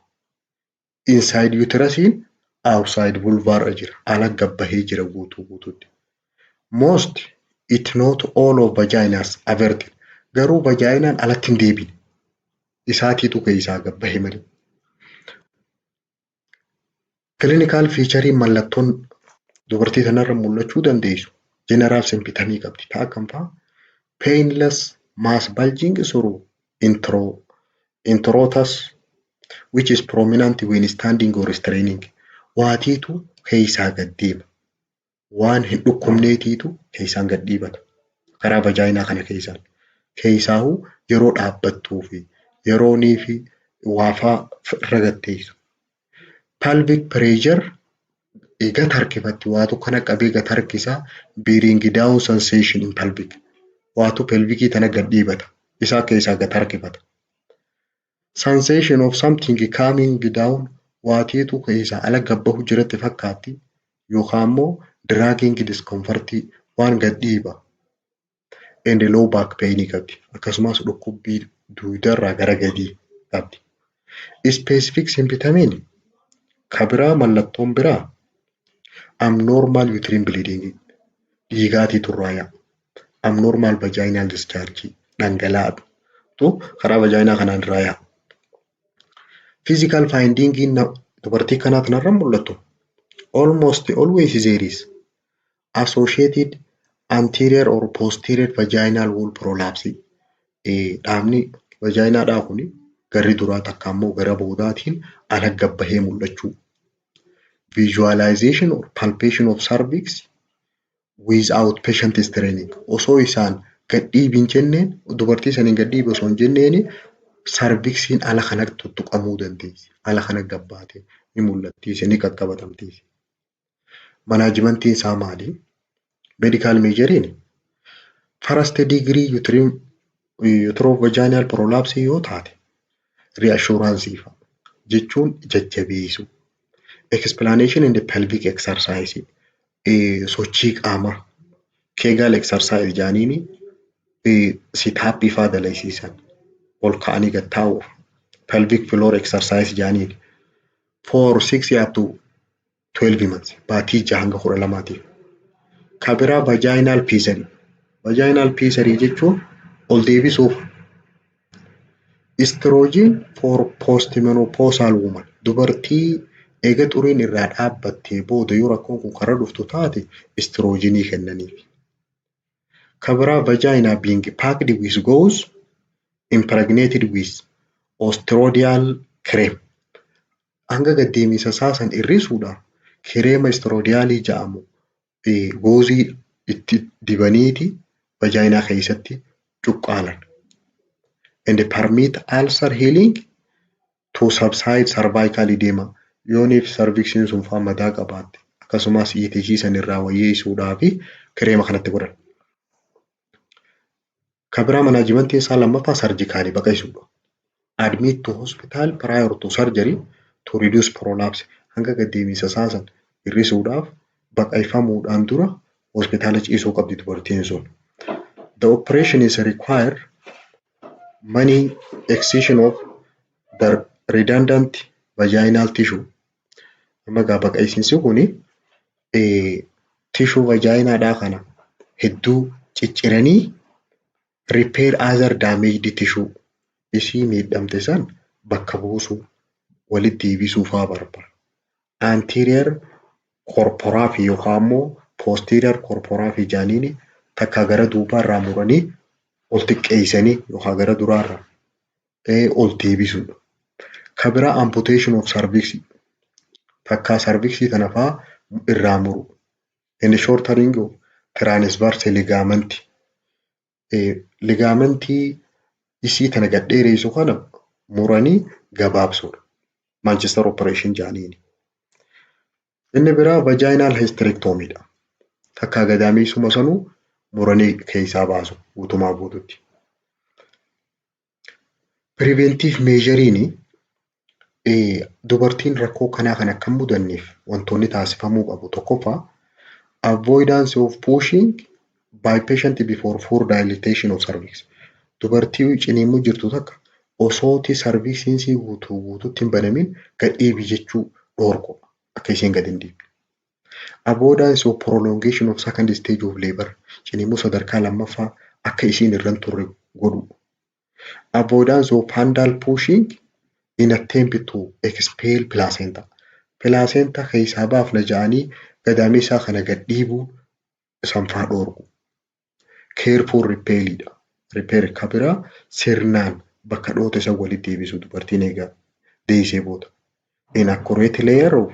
Inside uterusiin outside vulva irra jira. Ala gabbahee jira guutuutti. Most it not all of vaginas averted. Garuu vaginaan alatti hin deebine. Isaatiitu keessaa gabbahee malee. Clinical featurein mallattoon dubartii tanarra mul'achuu dandeessu. General symptomii qabdi. Ta'a kan fa'aa painless mass bulging through introitus which is prominent when standing or straining. Waatiitu keessaa gad deema. Waan hin dhukkubneetiitu keessaan gad dhiibata. Karaa vaginaa kana keessaan. Keessaahuu yeroo dhaabbattuu fi yeroonii fi waafaa irra gad teessu. Pelvic pressure gad harkifatti waatu kana qabee gad harkisaa bearing down sensation in pelvic. Waatu pelvikii tana gad dhiibata. Isaa keessaa gad harkifata. Sensation of something coming down waatiitu keessaa ala gabbahu jiratti fakkaatti yookaan immoo dragging discomfort waan gad dhiiba. And low back pain qabdi. Akkasumas dhukkubbii duudarraa gara gadii qabdi. Specific symptomiin kan biraa mallattoon biraa abnormal uterine bleeding dhiigaatii turraayaa. Abnormal vaginal discharge dhangala'atu karaa vaginaa kanaan irraa yaa'a. Physical finding dubartii kanaa kanarra mul'atu. Almost always there is associated anterior or posterior vaginal wall prolapse. Dhaabni vaginaadhaa kuni garri duraa takka immoo gara boodaatiin ala gabbahee mul'achuu visualization or palpation of cervix without patient straining. Osoo isaan gadhiibiin jenneen dubartii saniin gadhiibi osoo hin jenneeni sarviksiin ala kanatti tuttuqamuu dandeessi. Ala kana gabbaatee ni mul'attiisi ni qaqqabatamtiisi. Manaajimentiin isaa maali? Medical measuriin first degree uterovaginal prolapse yoo taate reassurance jechuun jajjabeessu. Explanation in the pelvic exercise sochii qaamaa Kegel exercise jaaniini sit-up faa dalaysiisan ol ka'anii gad taa'uuf pelvic floor exercise jaaniini for 6 up to 12 months baatii 6 hanga 12tiif. Kabiraa vaginal pessary. Vaginal pessary jechuun ol deebisuuf estrogen for postmenopausal woman. Dubartii eega xuriin irraa dhaabbattee booda yoo rakkoon kun karaa dhuftu taate estrogenii kennaniif. Kabiraa vagina being packed with gauze impregnated with ostrodial cream. Hanga gaddeemisa saasan irrisuudhaaf kireema estrodiaalii jedhamu goozii itti dibaniiti vagina keessatti cuqqaalan. And permit ulcer healing to subside cervical edema. Yooniif sarviksiin sun faa madaa qabaatte akkasumas ETG san irraa wayyeessuudhaaf kireema kanatti godhan. Kabiraa manaajimentii isaa lammaffaa sarjikaalii baqaqsuudha. Admit to hospital prior to surgery to reduce prolapse. Hanga gaddeemisa saasan irrisuudhaaf baqaqfamuudhaan dura hospitaala ciisuu qabdi dubartiin sun. The operation is required many excision of the redundant vaginal tissue. Amma gaa baqaqsiinsi kuni tissue vaginaadhaa kana hedduu cicciranii repair other damaged tissue isii miidhamte san bakka buusuu walitti deebisuu faa barbaada. Anterior corpora fi yookaan immoo posterior corpora fi jaaniini takka gara duubaa irraa muranii ol xiqqeessanii yookaan gara duraarraa ol deebisuudha. Kabiraa amputation of cervix takka cervixii kana faa irraa muru. In shortening of transverse ligament. Ligamentii isii tana gadheereessu kana muranii gabaabsuudha. Manchester operation jaaniini. Inni biraa vaginal hysterectomy dha. Takka gadameessuma sanuu muranii keessaa baasu guutumaa guututti. Preventive measureeni dubartiin rakkoo kanaa kan akka hin mudanneef wantoonni taasifamuu qabu. Tokkoffaa avoidance of pushing by patient before full dilatation of cervix. Dubartii ciniinuu jirtu takka osooti sarviksiinsii guutuutti hin banamin gadhiibi jechuu dhoorku akka isheen gad hin dhiibne. Avoidance of prolongation of second stage of labor. Ciniinuu sadarkaa lammaffaa akka isheen irra hin turre godhu. Avoidance of handle pushing in attempt to expel placenta. Placenta keessaa baafna jedhanii gadameessaa kana gad dhiibuu sanfaa dhoorku. Careful repelidha. Repair kabiraa sirnaan bakka dhoota isa walitti deebisu dubartiin eegaa deessee booda. Inaccurate layer of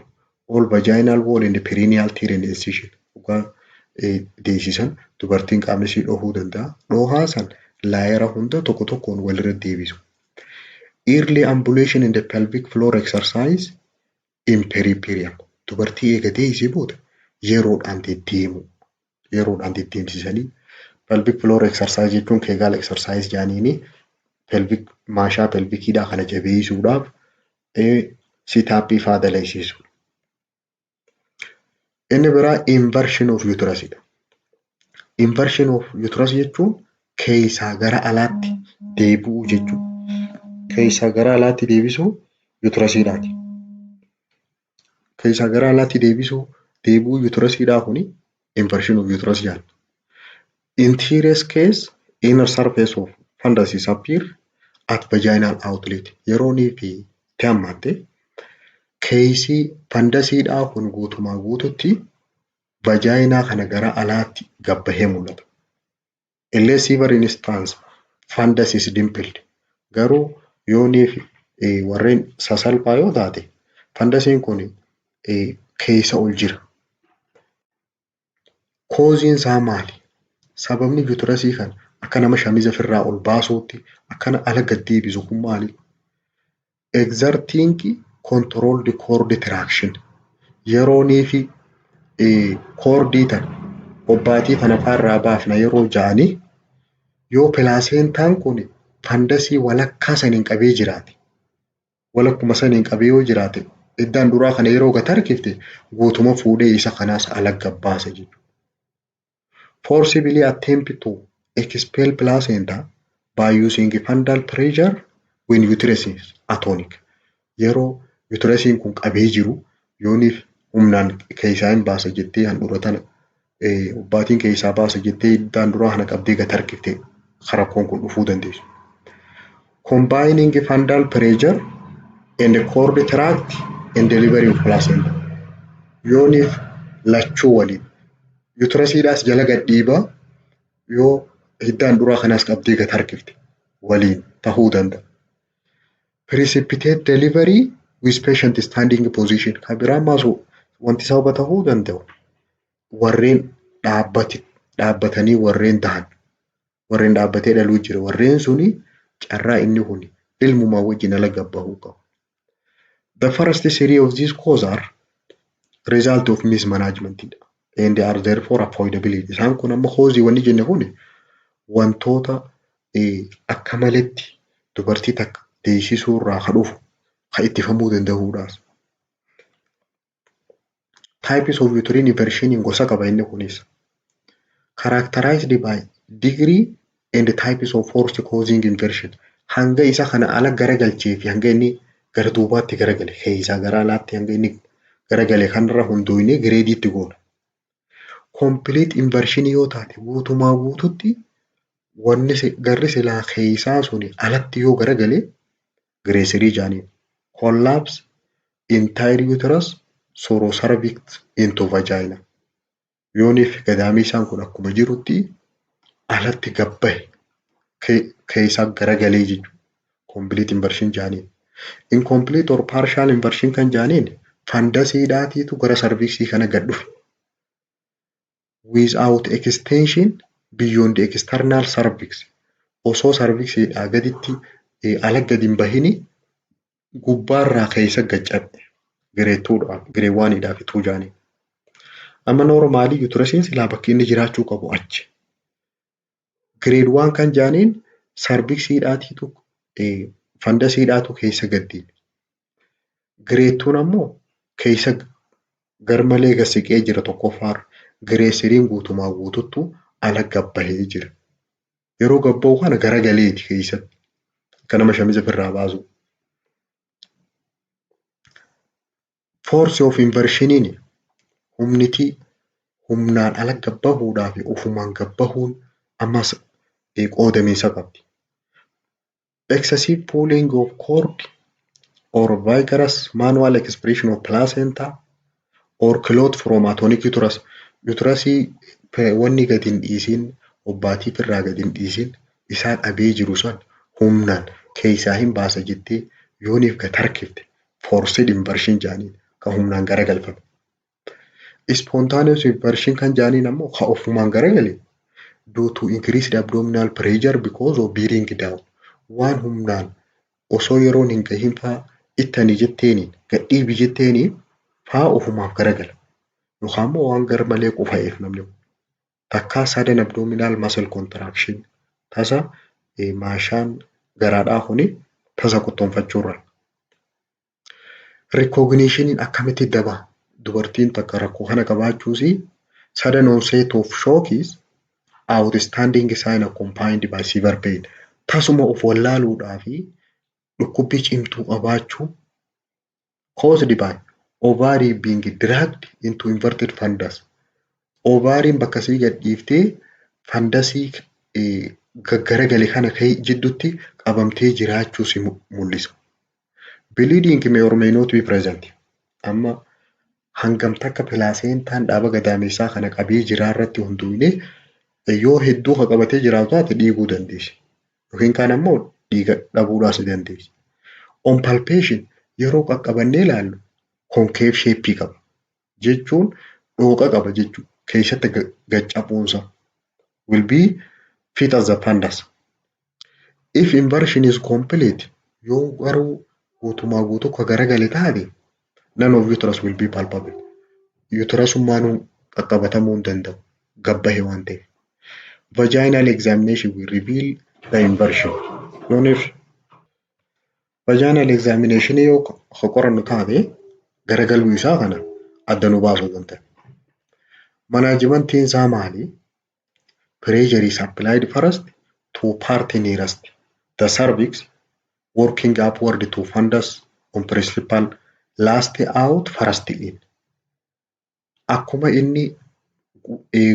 all vaginal wall in the perineal tear and incision. Dhugaa deessisan dubartiin qaamni ishii dhohuu danda'a. Dhohaa san laayera hunda tokko tokkoon walirra deebisu. Early ambulation in the pelvic floor exercise in periperium. Dubartii eega deessee booda yeroodhaan deddeemu. Yeroodhaan deddeemsisanii pelvic floor exercise jechuun Kegel exercise jaaniini pelvic maashaa pelvikiidhaa kana jabeessuudhaaf sit-up faa dalaysiisu. Inni biraa inversion of uterus dha. Inversion of uterus jechuun keessaa gara alaatti deebi'uu jechuudha. Keessaa gara alaatti deebisuu uterusiidhaati. Keessaa gara alaatti deebi'uu uterusiidhaa kuni inversion of uterus jedhama. Interior case inner surface of fundus is appear at vaginal outlet. Yeroonii fi teemmaatte keessi fundasiidhaa kun guutumaa guututti vaginaa kana gara alaatti gabbahee mul'ata. Unless ever instance fundus is dimpled. Garuu yoonii fi warreen sasalphaa yoo taate fundasiin kun keessa ol jira. Kooziin isaa maali? Sababni uterasii kana akka nama shamiza ofirraa ol baasuutti akkana ala gad deebisu kun maali? Exerting controlled cord traction. Yeroonii fi koordii tana obbaatii tana afaarraa baafna yeroo ja'anii yoo pilaasentaan kun fandasii walakkaa saniin qabee jiraate walakkuma saniin qabee yoo jiraate iddaan duraa kana yeroo gad harkifte guutuma fuudhee isa kanaas ala gabbaasa jechuudha. Forcibly attempt to expel placenta by using fundal pressure when uterus is atonic. Yeroo uterasiin kun qabee jiru yooniif humnaan keessaa hin baasa jettee handhuura tana obbaatiin keessaa baasa jettee iddaan duraa kana qabdee gad harkifte rakkoon kun dhufuu dandeessu. Combining fundal pressure and cord tract and delivery of placenta. Yooniif lachuu waliin uterasiidhaas jala gad dhiibaa yoo iddaan duraa kanaas qabdee gad harkifte waliin tahuu danda'a. Precipitate delivery with patient standing position. Kan biraan maasu wanti sababa tahuu danda'u warreen dhaabbatanii warreen tahan warreen dhaabbatee dhaluu jira warreen suni carraa inni kun ilmumaa wajjin ala gabbahuu qabu. The first series of these causes are result of mismanagement and are therefore avoidability. Isaan kun amma hoozii wanni jenne kun wantoota akka maletti dubartii takka deessisuu irraa kan dhufu kan ittifamuu danda'uudhaas. Types of uterine inversion gosa qaba inni kunis. Characterized by degree and types of force causing inversion. Hanga isa kana ala garagalchee fi hanga inni gara duubaatti garagale keessaa gara alaatti hanga inni garagale kanarra hunduunee gireediitti goona. Complete inversion yoo taate guutumaa guututti wanni garri silaa keessaa suni alatti yoo garagale gireesirii jaaniin. Collapse entire uterus through cervix into vagina. Yooniif gadaamii isaan kun akkuma jirutti alatti gabbahe keessaa garagalee jechuudha. Complete inversion jaaniin. Incomplete or partial inversion kan jaaniin fandasiidhaatiitu gara cervixii kana gad dhufe. Without extension beyond the external cervix. Osoo cervixiidhaa gaditti ala gadi hin bahini gubbaarraa keessa gaccabe gireewwaaniidhaaf ituu jaanii. Amma noormaalii uterasiin silaa bakki inni jiraachuu qabu achi. Grade 1 kan jaaniin cervixiidhaatiitu fandasiidhaatu keessa gaddiin. Grade 2 ammoo keessa garmalee gasiqee jira tokkoffaarra. Gireesiriin guutumaa guututtu ala gabbahee jira. Yeroo gabba'u kana garagaleeti keessatti akka nama shamiza ofirraa baasu. Force of inversioniin humnaan ala gabbahuudhaa fi ofumaan gabbahuun ammas qoodamiinsa qabdi. Excessive pulling of cord or vigorous manual expression of placenta or clot from atonic uterus. Uterasii wanni gadi hin dhiisin obbaatii irraa gadi hin dhiisin isaa dhabee jiru san humnaan keessaa hin baasa jettee yooniif gad harkifte forced inversion jaaniin kan humnaan garagalfame. Spontaneous inversion kan jaaniin ammoo kan ofumaan garagale due to increased abdominal pressure because of bearing down. Waan humnaan osoo yeroon hin gahin fa'aa ittanii jetteeniin gadhiibi jetteeniin fa'aa ofumaaf garagala. Yookaan immoo waan garmalee qufa'eef namni kun. Takkaa sudden abdominal muscle contraction tasa maashaan garaadhaa kuni tasa qottoonfachuurra. Recognitioniin akkamitti daba dubartiin takka rakkoo kana qabaachuusi sudden onset of shock is outstanding sign accompanied by severe pain. Tasuma of wallaaluudhaa fi dhukkubbii cimtuu qabaachuu caused by ovary being dragged into inverted fundus. Ovariin bakka sii gad dhiiftee fandasii garagale kana jidduutti qabamtee jiraachuu si mul'isa. Bleeding may or may not be present. Amma hangam takka pilaasentaan dhaaba gadaameessaa kana qabee jiraarratti hunduunee yoo hedduu ka qabatee jiraatu taate dhiiguu dandeessi. Yookiin kaan ammoo dhiiga dhabuudhaas dandeessi. On palpation yeroo qaqqabannee ilaallu concave shape qaba. jechuun dhooqa qaba jechuudha. Keessatti gaccabuunsa will be fit as a pandas. If inversion is complete, yoo garuu guutumaa guutuu ka garagale taate none of uterus will be palpable. Uterusummaanuu qaqqabatamuu hin danda'u. Gabbahe waan ta'eef. Vaginal examination will reveal the inversion. Yooniif vaginal examination yoo ka qorannu taate garagaluu isaa kana adda nu baasuu danda'a. Manaajimentiin isaa maali? Pressure is applied first to part nearest the cervix, working upward to fundus on principal, last out first in. Akkuma inni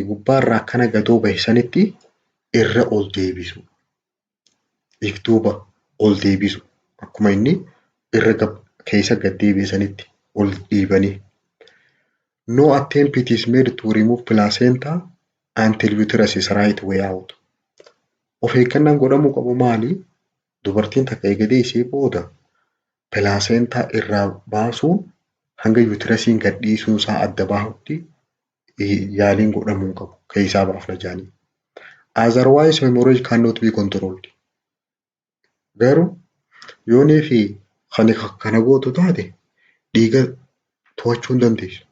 gubbaarraa akkana gadoo bahe sanitti irra ol deebisu. If duuba ol deebisu. Akkuma inni irra keessa gad deebi'e sanitti ol dhiibanii. No attempt is made to remove placenta until uterus is right way out. Of eeggannaan godhamuu qabu maali? Dubartiin takka eegdee ishee booda placenta irraa baasuun hanga uterusiin gad dhiisuun isaa adda bahutti yaaliin godhamuu qabu keessaa baafna jaanii. Otherwise hemorrhage cannot be controlled. Garuu yoonii fi kana gootu taate dhiiga to'achuu hin dandeessu.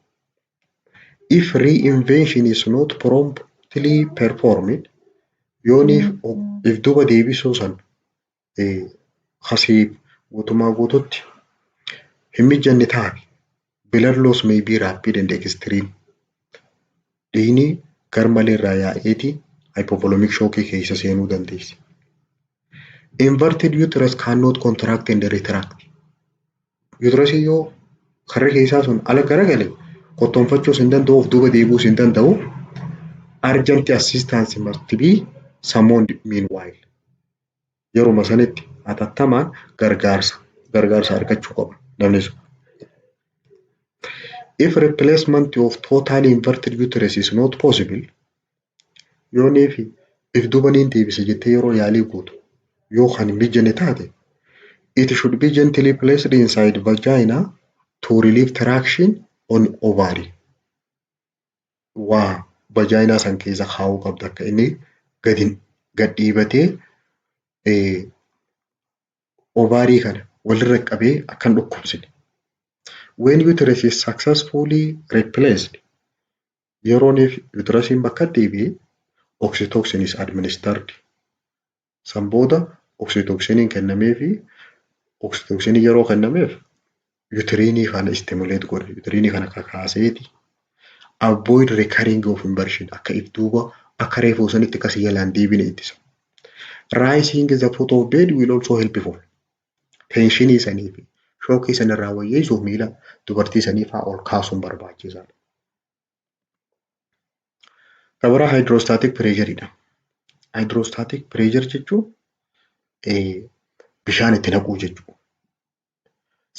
If reinvention is not promptly performed, yooniif if duuba deebisuu san kasii guutumaa guututti hin mijanne taate blood loss may be rapid and extreme. Dhiigni garmalee irraa yaa'eeti hypovolemic shock keessa seenuu dandeessi. Inverted uterus cannot contract and retract. Uterus yoo karra keessaa sun ala garagale qottoonfachuus hin danda'u, of duuba deebi'uus hin danda'u. Urgent assistance must be summoned meanwhile. Yeruma sanitti hatattamaan gargaarsa argachuu qaba namni sun. If replacement of totally inverted uterus is not possible, yoonii fi if duuba niin deebisa jettee yeroo yaalii gootu yoo kan hin mijanne taate, it should be gently placed inside vagina to relieve traction on ovary. Waa vagina san keessa kaa'uu qabda akka inni gad dhiibatee ovary kana walirra qabee akka hin dhukkubsine. When uterus is successfully replaced, yerooniif uterusiin bakka deebi'e oxytocin is administered. San booda oxytociniin kennamee fi oxytocinii yeroo kennameef uterinii kana stimulate godha. Uterinii kana kakaaseeti. Avoid recurring of inversion akka if duuba akka reefuu sanitti akkasii jalaan deebine ittisa. Rising the foot of bed will also help for tensionii sanii fi shookii sanirraa wayyeessuuf miila dubartii sanii fa'aa ol kaasuun barbaachisaadha. Kabira hydrostatic pressureidha. Hydrostatic pressure jechuun bishaan itti naquu jechuudha.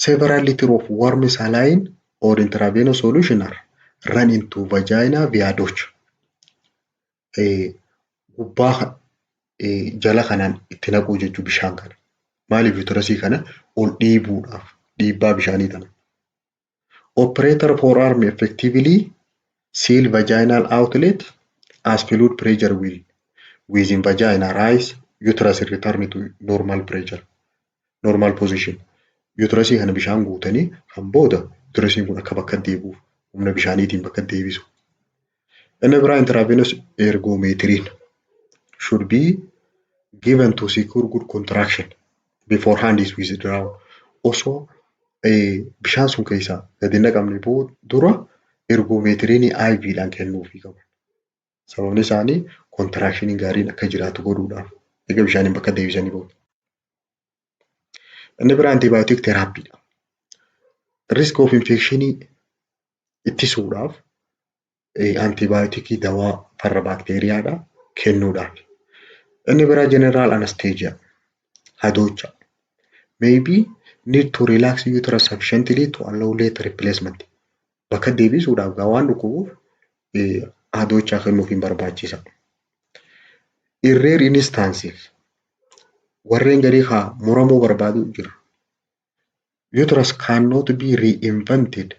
Several liters of warm saline or intravenous solution are run into vagina via duct. Gubbaa jala kanaan itti naquu jechuudha bishaan kana. Maaliif uterusii kana ol dhiibuudhaaf dhiibbaa bishaanii kana. Operator forearm effectively seal vaginal outlet as fluid pressure will within vagina rise, uterus return to normal pressure, normal position. Uterusii kana bishaan guutanii kan booda uterusiin kun akka bakka deebi'uuf humna bishaaniitiin bakka deebisu. Inni biraa intravenous ergomeetriin should be given to secure good contraction before hand is withdrawn. Osoo bishaan sun keessaa gadi naqamne dura ergomeetiriin IV'dhaan kennuufii qabu. Sababni isaanii contractionii gaariin akka jiraatu godhuudhaaf egaa bishaaniin bakka deebisanii booda. Inni biraa antibiotic therapyidha. Risk of infection ittisuudhaaf antibiotikii dawaa farra baakteeriyaadha kennuudhaaf. Inni biraa general anesthesia hadoocha. Maybe need to relax uterus sufficiently to allow later replacement. Bakka deebisuudhaaf waan dhukkubuuf hadoochaa kennuufiin barbaachisa. In rare instances warreen garii haa muramuu barbaadu jira. Uterus cannot be reinvented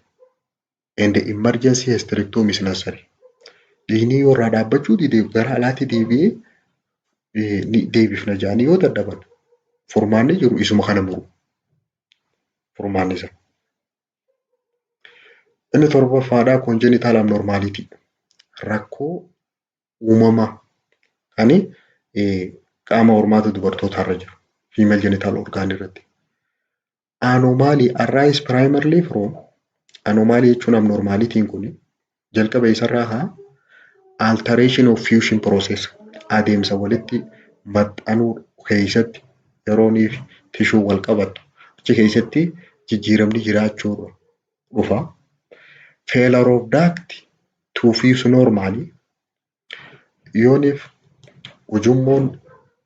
and emergency hysterectomy is necessary. Dhiigni yoo irraa dhaabbachuu dide gara alaatti deebi'ee ni deebifna jedhanii yoo dadhaban furmaanni jiru isuma kana muru. Furmaanni isa. Inni torbaffaadhaa congenital abnormality. Rakkoo uumamaa kan qaama hormaata dubartootaarra jiru. Female genital organ irratti. Anomaly arise primarily from anomaly jechuun abnormalitiin kun jalqaba isarraa haa alteration of fusion process adeemsa walitti maxxanuu keessatti yerooniif tishuu wal qabatu achi keessatti jijjiiramni jiraachuu dhufa. Failure of duct to fuse normally yooniif ujummoon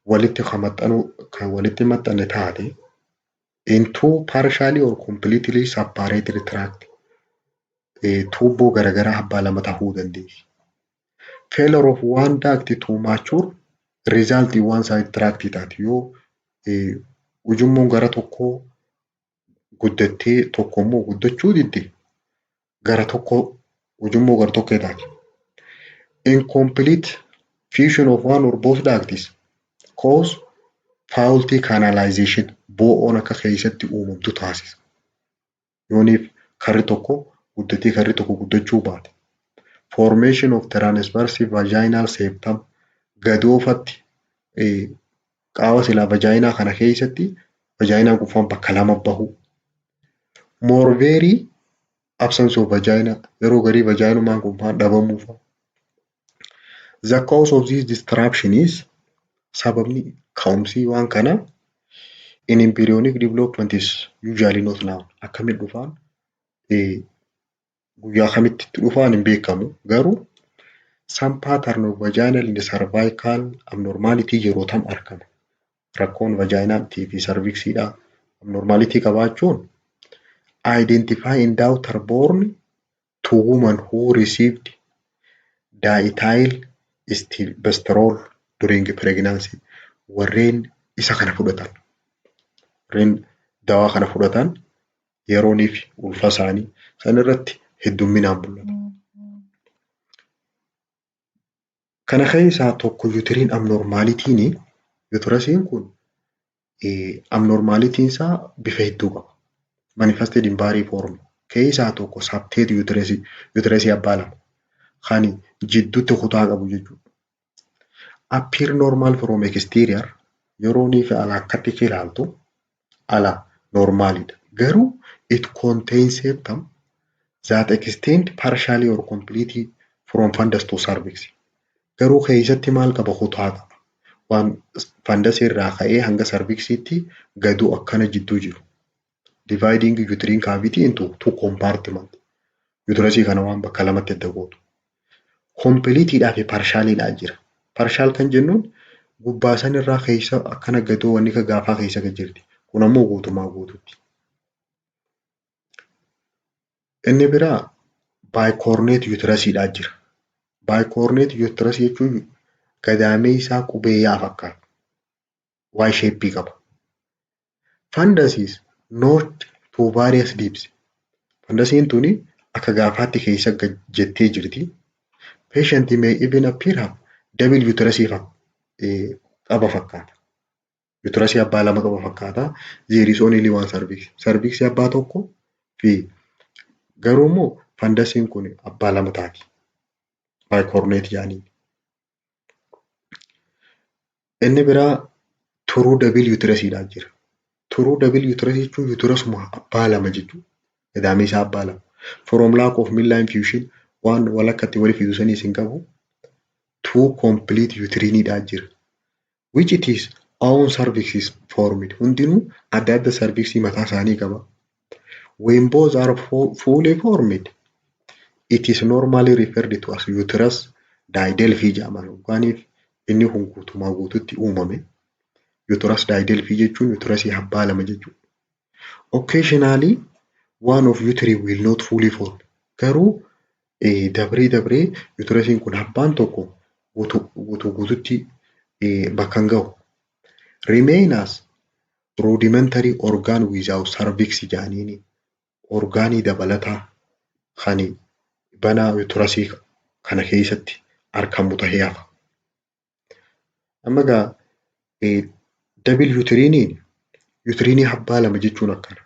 walitti maxxanne taate into partially or completely separated tract tuubboo garagaraa abbaa lama tahuu dandeessi. Failure of one duct to mature result in one side tract taati yoo ujummoon gara tokkoo guddattee tokko immoo guddachuu didde gara tokko ujummoo gara tokkoo taati. Incomplete fusion of one or both ducts cause faulty canalization bo'oon akka keessatti uumamtu taasisa. Yooniif karri tokko guddatee karri tokko guddachuu baate. Formation of transverse vaginal septum gadoofatti qaama silaa vaginaa kana keessatti vaginaan kun bakka lama bahu. Morverii absence of vagina yeroo garii vaginumaan kun dhabamuu fa'a. The cause of this disruption is sababni ka'umsii waan kana in embryonic development is usually not known. Akkamitti dhufaan guyyaa kamitti dhufaan hin beekamu garuu some pattern of vaginal in the cervical abnormality yeroo tam argama. Rakkoon vaginaaltii fi cervixiidha abnormality qabaachuun identify in daughter born to woman who received diethyl stilbestrol during pregnancy. Warreen isa kana fudhatan warreen dawaa kana fudhatan yerooniif ulfa isaanii san irratti heddumminaan mul'ata. Kana keessaa tokko uterine abnormalitiin uterasiin kun abnormalitiin isaa bifa hedduu qaba. Manifested in various form. Keessaa tokko subtate uterasii abbaa lama kan jidduutti kutaa qabu jechuudha. Appear normal from exterior yerooniif ala akkatti ilaaltu ala normaalidha. Garuu it contains septum that extend partially or completely from fundus to cervix. Garuu keessatti maal qaba kutaa qaba. Waan fundus irraa ka'ee hanga cervixitti gaduu akkana jidduu jiru. Dividing uterine cavity into two compartments. Uterasii kana waan bakka lamatti adda gootu. Completeidhaa fi partialidhaa jira. Partial kan jennuun gubbaa san irraa keessa akkana gadoo wanni ka gaafaa keessa gad jirti. Kun ammoo guutumaa guututti. Inni biraa bicornate uterasiidhaa jira. Bicornate uterus jechuun gadaamee isaa qubee yaa fakkaata. Y shape qaba. Fundus is not to various deeps. Fundusiin tuni akka gaafaatti keessa gad jettee jirti. Patient may even appear have double uterus qaba fakkaata. Uterasii abbaa lama qaba fakkaata. There is only one cervix. Cervix abbaa tokko fi garuu immoo fundusiin kun abbaa lama taati. Bicornate jedhanii. Inni biraa true double uterasiidhaa jira. True double uterus jechuun uterasuma abbaa lama jechuudha. Gadaamee isaa abbaa lama. From lack of midline fusion waan walakkatti wali fiduu sanii isin qabu. Two complete uteriniidhaa jira. Which it is own cervix is formed. Hundinuu adda adda cervixii mataa isaanii qaba. When both are fully formed, it is normally referred to as uterus didelphys jedhama. Waaniif inni kun guutumaa guututti uumame. Uterus didelphys jechuun uterasii abbaa lama jechuudha. Occasionally one of uterine will not fully form. Garuu dabree uterasiin kun abbaan tokko guututti bakka hin gahu. Remain as rudimentary organ without cervix jedhaniini orgaanii dabalataa kan banaa uterasii kana keessatti argamu tahee hafa. Amma egaa double uterinii abbaa lama jechuun akkana.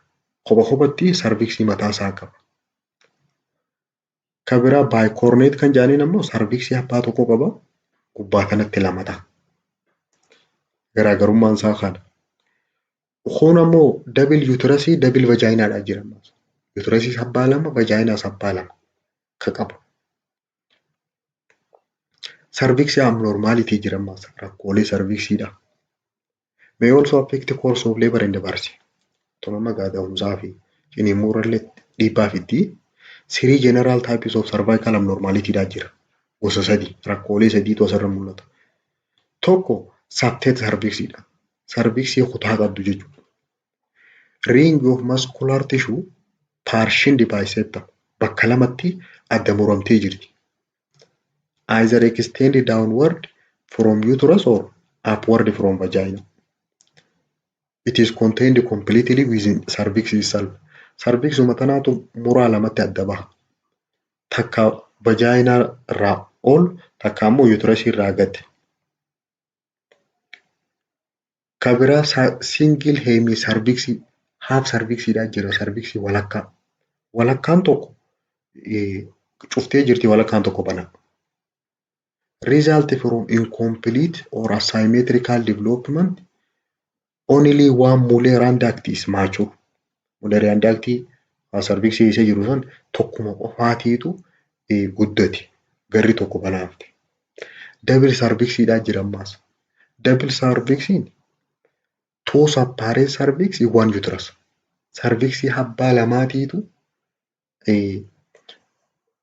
Kophatti sarviksii mataa isaa qaba. Kan biraa baayikorneet kan jedhaniin ammoo sarviksii abbaa tokko qaba. Gubbaa kanatti lama ta'a. Garaagarummaan isaa kana. Kun ammoo double uterasii double vajaayinaadhaan jira. Uterasii abbaa lama vajaayinaas abbaa lama kan qabu. Sarviksii abnormaalitii jira ammas rakkoolee sarviksiidha. May also affect the course of labor and birth. Tumama gaada'umsaa fi ciniinsuurrallee dhiibbaa fiddi. Three general types of cervical abnormalityidha jira. Gosa sadii rakkoolee sadiitu asirra mul'ata. Tokko subset cervixiidha. Cervixii kutaa qabdu jechuudha. Ring of muscular tissue partitioned by septum bakka lamatti adda muramtee jirti. Either extended downward from uterus or upward from vagina. It is contained completely within cervix itself. Cervixuma tanaatu muraa lamatti adda baha. Takka vagina irraa ol takka ammoo uterus irraa gad. Kan biraa single hemi cervixii half cervixiidha jira cervixii walakkaa. Walakkaan tokko cuftee jirti walakkaan tokko banaa. Result from incomplete or asymmetrical development only one Mullerian duct is mature. Mullerian duct cervixii isa jiru san tokkuma qofaatiitu guddate garri tokko banaafte. Double cervixiidha jira ammaas. Double cervixiin two separate cervix one uterus. Cervixii abbaa lamaatiitu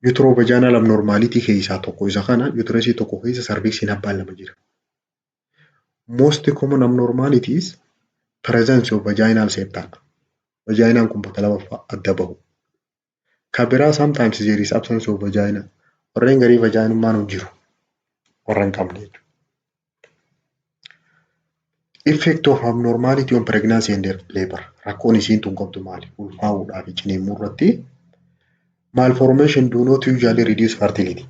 uterovaginal abnormality keessaa tokko isa kana uterusii tokko keessa cervixiin abbaa lama jira. Most common abnormalities presence of vaginal septum. Vaginaan kun bakka lama adda bahu. Kan biraa sometimes there is absence of vagina. Warreen garii vaginummaan hin jiru. Warra hin qabne jechuudha. Effect of abnormality on pregnancy and labor. Rakkoon isiin tun qabdu maali? Ulfaa'uudhaa fi ciniinsuu irratti. Malformation do not usually reduce fertility.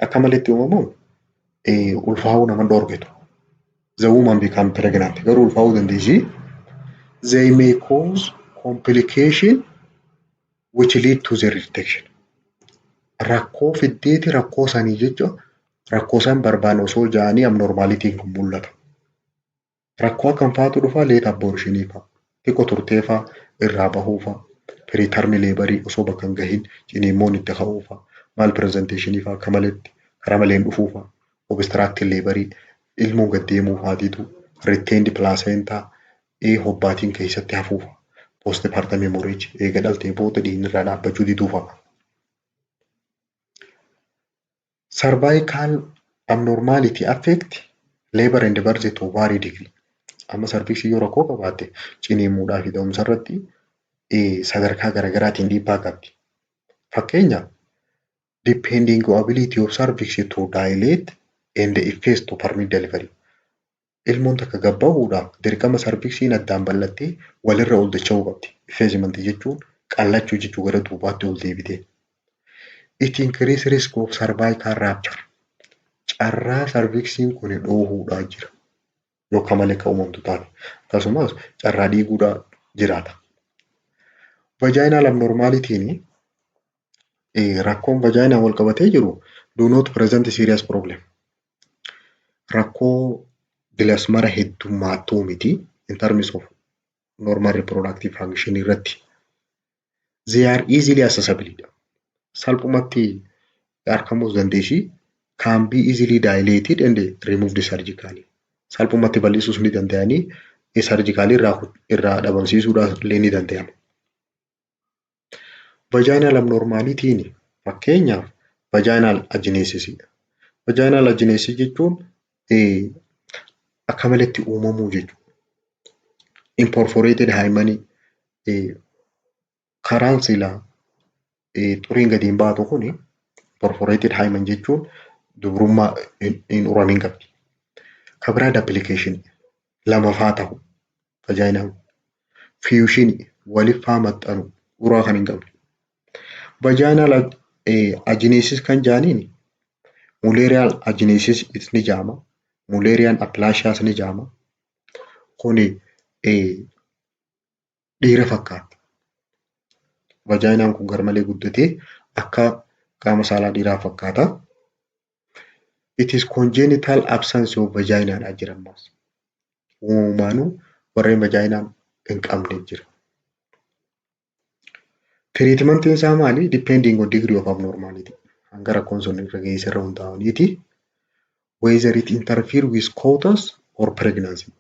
Akka malitti uumamuun ulfaa'uu nama dhorkitu. The woman become pregnant. Garuu ulfaa'uu dandeessi. They may cause complication which lead to the rejection. Rakkoo fiddeeti rakkoo sanii jecha rakkoo san barbaan osoo ja'anii abnormaalitiin kun mul'ata. Rakkoo akkam faatu dhufa late abortion fa'a. Xiqqoo turtee fa'a irraa bahuu fa'a. Preterm laborii osoo bakka hin gahin ciniinsuun itti ka'uu fa'a. Malpresentation fa'a akka maletti karaa maleen dhufuu fa'a. Obstructive laborii ilmoo gad deemuu fa'aatiitu retained placenta hobbaatiin keessatti hafuu fa'a. Postpartum hemorrhage eega dhaltee booda dhiigni irraa dhaabbachuu diduu fa'a. Cervical abnormality affect labor and birth to vary degree. Amma cervixii yoo rakkoo qabaatte ciniinsuudhaa fi da'umsa irratti sadarkaa garaagaraatiin dhiibbaa qabdi. Fakkeenyaaf depending on ability of cervix to dilate and effects to permit delivery. Ilmoon takka gabbaa'uudhaaf dirqama cervixiin addaan bal'attee walirra ol dacha'uu qabdi. Effacement jechuun qallachuu jechuu gara duubaatti ol deebitee. It increase risk of cervical rupture. Carraa cervixiin kun dhoohuudhaa jira. Yookaan malee akka uumamtu taate. Akkasumas carraa dhiiguudhaa jiraata. Vaginal abnormalitiin rakkoon vaginaa wal qabatee jiru do not present serious problem. Rakkoo bilasmara heddummaattuu miti in terms of normal reproductive function irratti. They are easily accessible. Salphumatti argamuu dandeessi. Can be easily dilated and removed surgically. Salphumatti bal'isuus ni danda'anii surgically irraa dhabamsiisuudhaaf illee ni danda'ama. Vaginal abnormalitiin fakkeenyaaf vaginal agenesis. Vaginal agenesis jechuun akka malatti uumamuu jechuudha. Imperforated hymen karaan silaa xuriin gadi hin baatu kuni perforated hymen jechuun dubrummaa hin uramin qabdi. Kan biraa duplication lamaffaa ta'u vaginaan fusion waliif faa maxxanu uraa kan hin qabne. Vaginal agenesis kan jedhaniin Mullerian agenesis ni jedhama. Mullerian aplaasiyaas ni jedhama. Kuni dhiira fakkaata. Vaginaan kun garmalee guddatee akka qaama saalaa dhiiraa fakkaata. It is congenital absence of vagina dha jira ammas. Uumamanuu warreen vaginaan hin qabne jira. Treatmentiin isaa maali? Depending on degree of abnormality. Hanga rakkoon sun irra geesse irra hundaa'aniiti. Whether it interfere with coitus or pregnancy.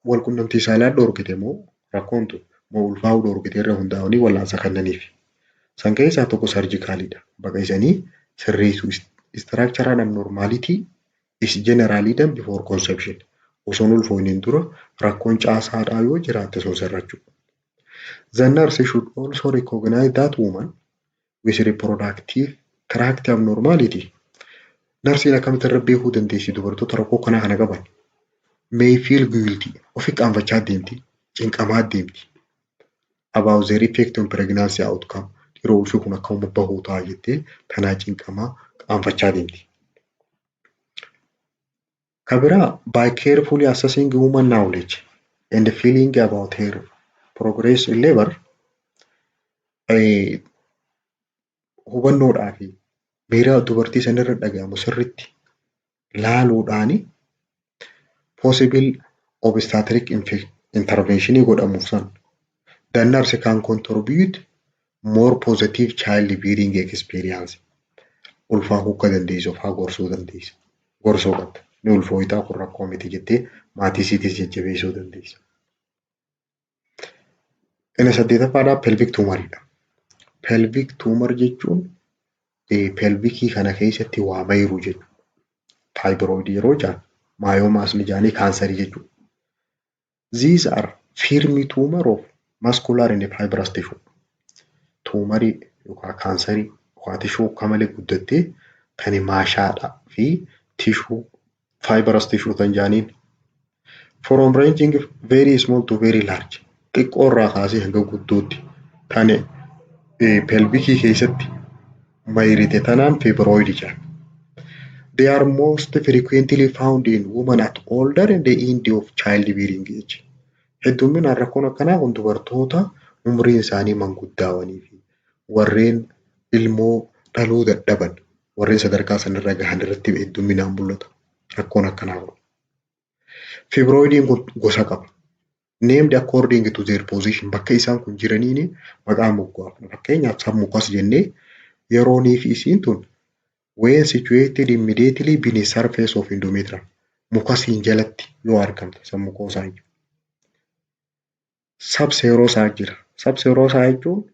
Wal qunnamtii saalaa dhorkite moo rakkoon tun moo ulfaa'uu dhorkite irra hundaa'anii wal'aansa kennaniif. San keessaa tokko sarjikaalidha. Baqaysanii sirreessuu. Structural abnormality is generally done before conception. Osoon ulfooyniin dura rakkoon caasaadhaa yoo jiraatte sun sirrachuu. The nurse should also recognize that woman with reproductive tract abnormality. Narsiin akkamitti irra beekuu dandeessi dubartoota rakkoo kanaa kana qaban? May feel guilty. Ofi qaanfachaa deemti. Cinqamaa deemti. About their effect on pregnancy outcome. Yeroo ulfi kun akka bahuu ta'a jettee tanaa cinqamaa qaanfachaa deemti. Kabiraa by carefully assessing woman knowledge and feeling about her progress in labor hubannoodhaa fi miira dubartii sanirra dhagahamu sirriitti laaluudhaani possible obstetric intervention godhamuuf san the nurse can contribute more positive child bearing experience. Ulfaa'uu akka dandeessu of haa gorsuu dandeessa. Gorsuu qabda. Ni ulfooyitaa kun rakkoo miti jettee maatii siitis jajjabeessuu dandeessa. Inni saddeetaffaadhaa pelvic tumoridha. Pelvic tumor jechuun pelvikii kana keessatti waa bayiru jechuudha. Fibroid yeroo jedhan maayomaas ni jedhanii kaansarii jechuudha. These are firm tumor of muscular and fibrous tissue. Tuumarii yookaan kaansarii yookaan tishuu akka malee guddattee kan maashaadhaa fi tishuu fibrous tissue kan jedhaniin. From ranging very small to very large. Xiqqoo irraa kaasee hanga guddootti kan pelvikii keessatti mayirite tanaan fibroid jedhama. They are most frequently found in women at older and the end of childbearing age. Hedduminaan rakkoon akkanaa kun dubartoota umriin isaanii manguddaawanii fi warreen ilmoo dhaluu dadhaban warreen sadarkaa sanarra gahan irratti hedduminaan mul'ata. Rakkoon akkanaa kun. Fibroidiin kun gosa qaba. Named according to their position bakka isaan kun jiraniin maqaa moggaafna. Fakkeenyaaf sammukas jennee yeroonii fi isiin tun when situated immediately beneath surface of endometrium mukasiin jalatti yoo argamte sammukoosaa jechuudha. Subserosaa jira. Subserosaa jechuun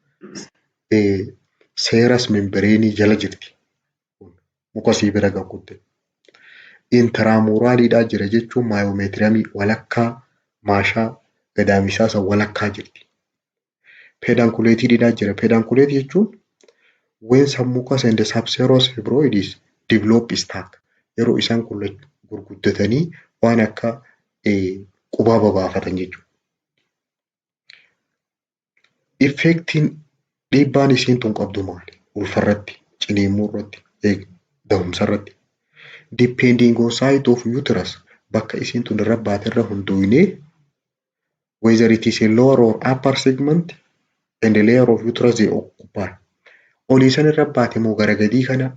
seeras membreenii jala jirti. Mukasii bira gahuutte. Intramuraalidhaa jira jechuun maayomeetiriamii walakkaa maashaa gadaamisaa san walakkaa jirti. Pedunculatedidhaa jira. Pedunculate jechuun when some mucus and the subserous fibroids develop stack yeroo isaan gurguddatanii waan akka qubaa babaafatan jechuudha. Effectiin dhiibbaan isiin tun qabdu maali? Ulfarratti, ciniinsuu irratti, dahumsa irratti. Depending on site of uterus bakka isiin tun irra baate irra hundoofnee whether it is a lower or upper segment and the layer of uterus they occupy. Olii san irra baate moo gara gadii kana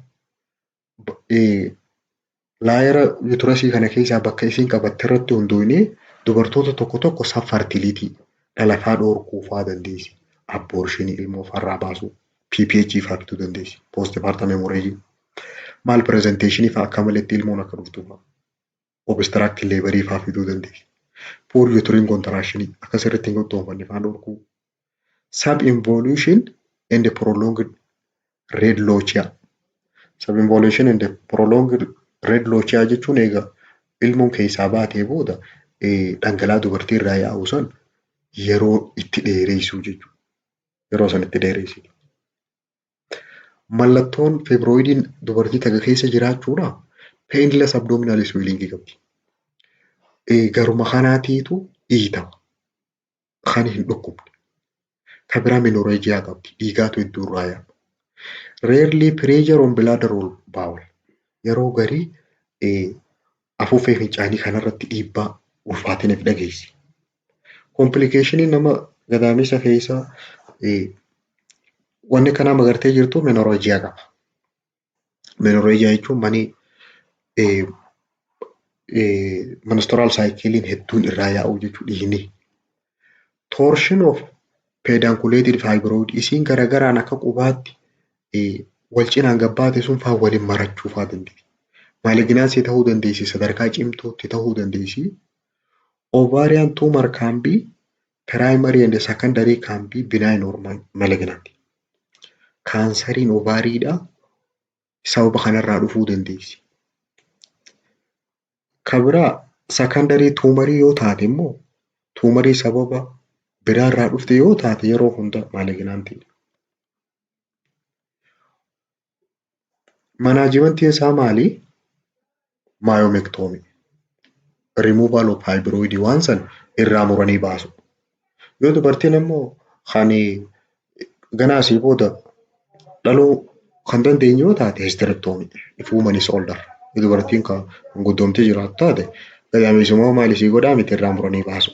laayera uterusii kana keessaa bakka isiin qabatte irratti hundoofnee dubartoota tokko tokko subfertility dhalafaa dhoorkuu fa'aa dandeessi. Abortionii ilmoo farraa baasuu PPH fa'aa fiduu dandeessi. Postpartum hemorrhage malpresentation fa'aa akka malatti ilmoon akka dhuftu fa'aa. Obstructive labor fa'aa fiduu dandeessi. Poor uterine contraction akka sirriitti hin qophoofne fa'aa dhoorkuu. Subinvolution and prolonged red lochia. Subinvolution and prolonged red lochia jechuun egaa ilmoon keessaa baatee booda dhangala'aa dubartii irraa yaa'u san yeroo itti dheereessuu jechuudha. Yeroo san itti dheereessitu. Mallattoon fibroidiin dubartii takka keessa jiraachuudha. Painless abdominal swelling qabdi. Garuma kanaatiitu dhiitama. Kan hin dhukkubne. Kan biraa menorrhagia qabdi. Dhiigaatu hedduu irraa yaa'a. Rarely pressure on bladder or bowel. Yeroo garii afuuffee fincaanii kanarratti dhiibbaa ulfaatinaaf dhageessi. Complicationii nama gadaamessa keessaa wanni kanaa magartee jirtu menorrhagia qaba. Menorrhagia jechuun menstrual cyclein hedduun irraa yaa'uu jechuu dhiigni. Torsion of pedunculated fibroid isiin garagaraan akka qubaatti wal cinaan gabbaate sun faa waliin marachuu faa dandeessi. Malignancy ta'uu dandeessi, sadarkaa cimtuutti ta'uu dandeessi. Ovarian tumor can be primary and secondary can be benign or malignant. Kaansariin ovaariidhaa sababa kanarraa dhufuu dandeessi. Kan biraa secondary tuumarii yoo taate immoo tuumarii sababa biraarraa dhufte yoo taate yeroo hunda malignantiidha. Manaajimentiin isaa maali? Myomectomy. Removal of fibroid waan san irraa muranii baasu. Yoo dubartiin immoo kan ganaa asii booda dhaluu kan dandeenye yoo taate hysterectomy. If woman is older. Yoo dubartiin kan guddoomtee jiraattu taate gadameessummaa maal isii godhaa miti irraa muranii baasu.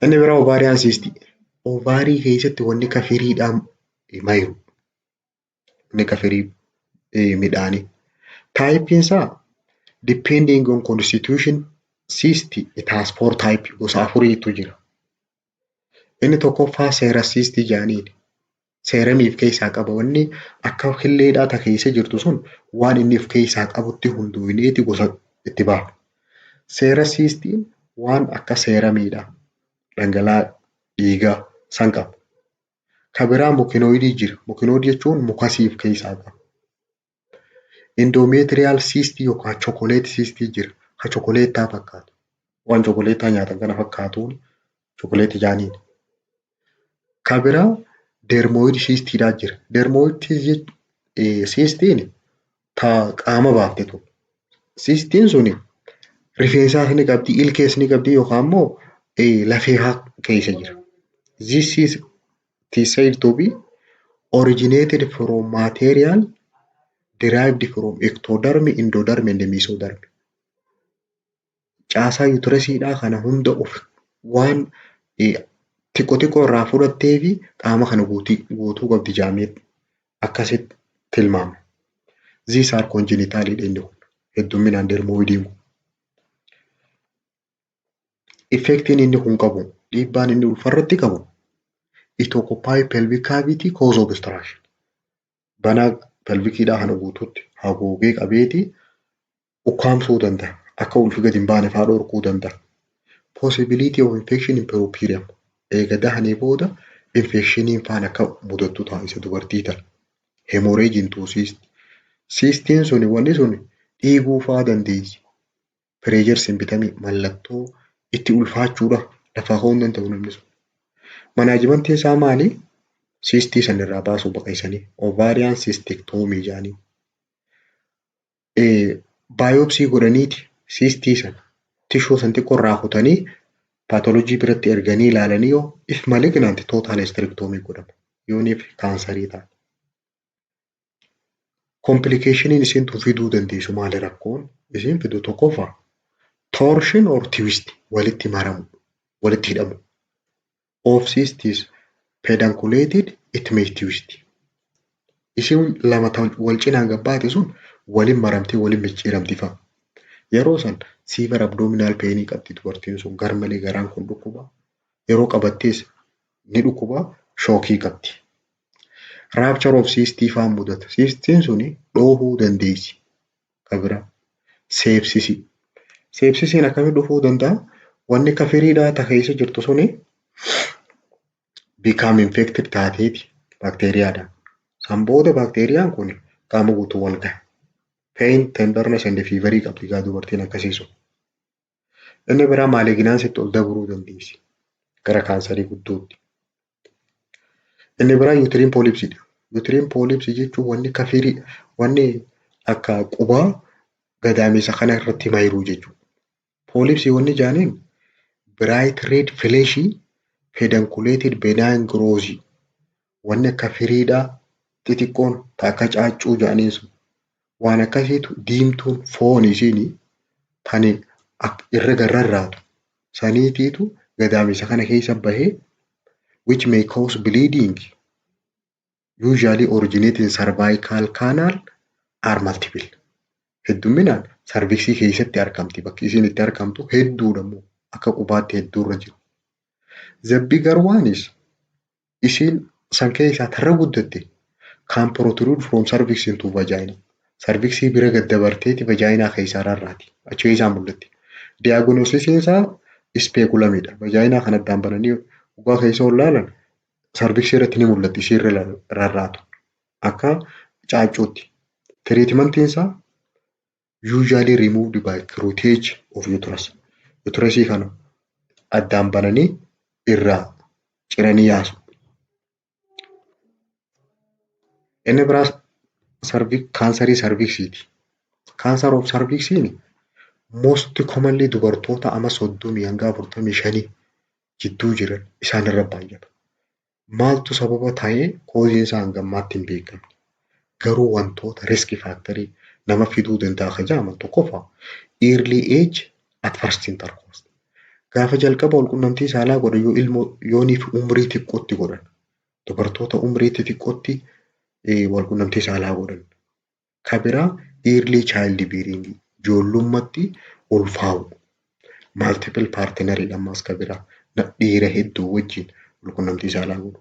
Inni biraa ovarian cyst. Ovaarii keessatti wanni kafiriidhaan mayiru. Inni kafirii midhaanii. Taayipiin isaa depending on constitution cyst it has 4 type gosa afuriitu jira. Inni tokkoffaa seera cyst jaaniin. Seeramiif keessaa qaba wanni akka hilleedhaa ta keessa jirtu sun waan inni of keessaa qabutti hunduuneeti gosa itti ba'a. Seera cyistiin waan akka seeramiidha. Dhangala'aa dhiigaa san qaba. Kan biraa mukinoidii jira. Mukinoidii jechuun mukasiif keessaa qaba. Endometrial cyst yookaan chocolate cyst jira. Kan chokoleettaa fakkaatu. Waan chokoleettaa nyaatan kana fakkaatuun chokoleetii jaaniin. Kan biraa dermoid cystiidhaa jira. Dermoid cystiin ta qaama baafte tun. Cystiin suni rifeensaas ni qabdi, ilkees ni qabdi yookaan immoo lafee keessa jira. This is said to be originated from material derived from ectoderm, endoderm and mesoderm. Caasaa uterasiidhaa kana hunda of waan xiqqoo irraa fudhattee fi qaama kana guutuu qabdi jaamee akkasitti tilmaama. These are congenital inni kun hedduminaan dermoidiin kun. Effectiin inni kun qabu dhiibbaan inni ulfarratti qabu it occupy pelvic cavity cause of obstruction. Banaa pelvikiidhaa kana guutuutti haguugee qabeeti ukkaamsuu danda'a. Akka ulfi gadi hin baane fa'aa dhorkuu danda'a. Possibility of infection in perineum. Eega dahanii booda infectioniin faan akka mudattu taasisa dubartii tana. Hemorrhage into cyst. Cystiin suni wanni suni dhiiguu fa'aa dandeessi. Pressure symptom mallattoo itti ulfaachuudha lafaa ka'uu hin danda'u namni sun. Manaajimentiin isaa maali? Cystii sanirraa baasuu baqaysanii. Ovarian cystectomy jaanii. Biopsy godhaniiti cystii sana tishuu san xiqqoo irraa kutanii paatolojii biratti erganii ilaalanii yoo if malignant total hysterectomy godhama. Yooniif kaansarii ta'a. Complicationin isiin tun fiduu dandeessu maali rakkoon? Isiin fidu tokkoffaa torsion or twist walitti maramu, walitti hidhamu. Of cyst is pedunculated it may twist. Isiin lama wal cinaan gabbaate sun waliin maramtee waliin micciiramti fa'a. Yeroo san severe abdominal pain qabdi dubartiin sun garmalee garaan kun dhukkuba. Yeroo qabattees ni dhukkuba shookii qabdi. Rupture of cyst faan mudata. Cystiin suni dhoohuu dandeessi. Kan biraa sepsisii. Sepsisiin akkamitti dhufuu danda'a? Wanni kafiriidhaa ta keessa jirtu suni become infected taateeti bakteeriyaadhaan. San booda bakteeriyaan kun qaama guutuu wal gaha. Pain, tenderness and fever qabdi gaa dubartiin akkasii sun. Inni biraa malignansitti ol dabruu dandeessi. Gara kaansarii gudduutti. Inni biraa uterine polypsidha. Uterine polyps jechuun wanni kafirii wanni akka qubaa gadaamessa kana irratti mayiruu jechuudha. Polypsii wanni jaaniin bright red fleshy pedunculated benign growth wanni akka firiidhaa xixiqqoon akka caaccuu jedhaniin sun waan akkasiitu diimtuun foon isiinii tani irra garrarraatu saniitiitu gadaamessa kana keessa bahee which may cause bleeding usually originating cervical canal are multiple. Hedduminaan sarviksii keessatti argamti. Bakki isiin itti argamtu hedduudha immoo akka qubaatti hedduurra jiru. The bigger one is isiin san keessaa tarra guddatte can protrude from cervix into vagina. Sarviksii bira gad dabarteeti vajaayinaa keessaa rarraati. Achi keessaa mul'atti. Diagnosisiin isaa speculamidha. Vajaayinaa kan addaan bananii dhugaa keessa ol ilaalan sarviksii irratti ni mul'atti ishee irra rarraatu. Akka caaccuutti. Treatmentiin isaa usually removed by curettage of uterus. Uterusii kana addaan bananii irraa ciranii yaasu. Inni biraas kaansarii sarviksiiti. Cancer of cervixiin most commonly dubartoota ama 30 hanga 45 jidduu jiran isaan irra baay'ata. Maaltu sababa ta'ee koosiin isaa hanga ammaatti hin beekamne. Garuu wantoota risk factorii nama fiduu danda'a jedhaman tokkoffaa early age at first intercourse. Gaafa jalqaba walqunnamtii saalaa godhan yooniif umrii xiqqootti godhan. Dubartoota umrii xiqqootti walqunnamtii saalaa godhan. Kan biraa early child bearing ijoollummaatti ulfaa'u. Multiple partneridha ammas kan biraa dhiira hedduu wajjin walqunnamtii saalaa godhu.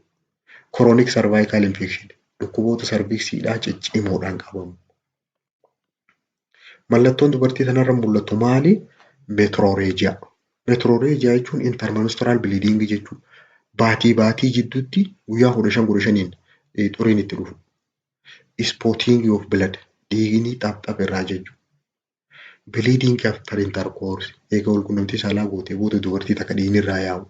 Chronic cervical infection dhukkuboota sarviksiidhaa ciccimoodhaan qabamu. Mallattoon dubartii kanarra mul'atu maali? Metrorrhagia. Metrorrhagia jechuun intermenstrual bleeding jechuudha. Baatii jidduutti guyyaa 15 xuriin itti dhufu. Spotting of blood dhiigni xapxap irraa jechuudha. Bleeding after intercourse eega walqunnamtii saalaa gootee booda dubartii takka dhiigni irraa yaa'u.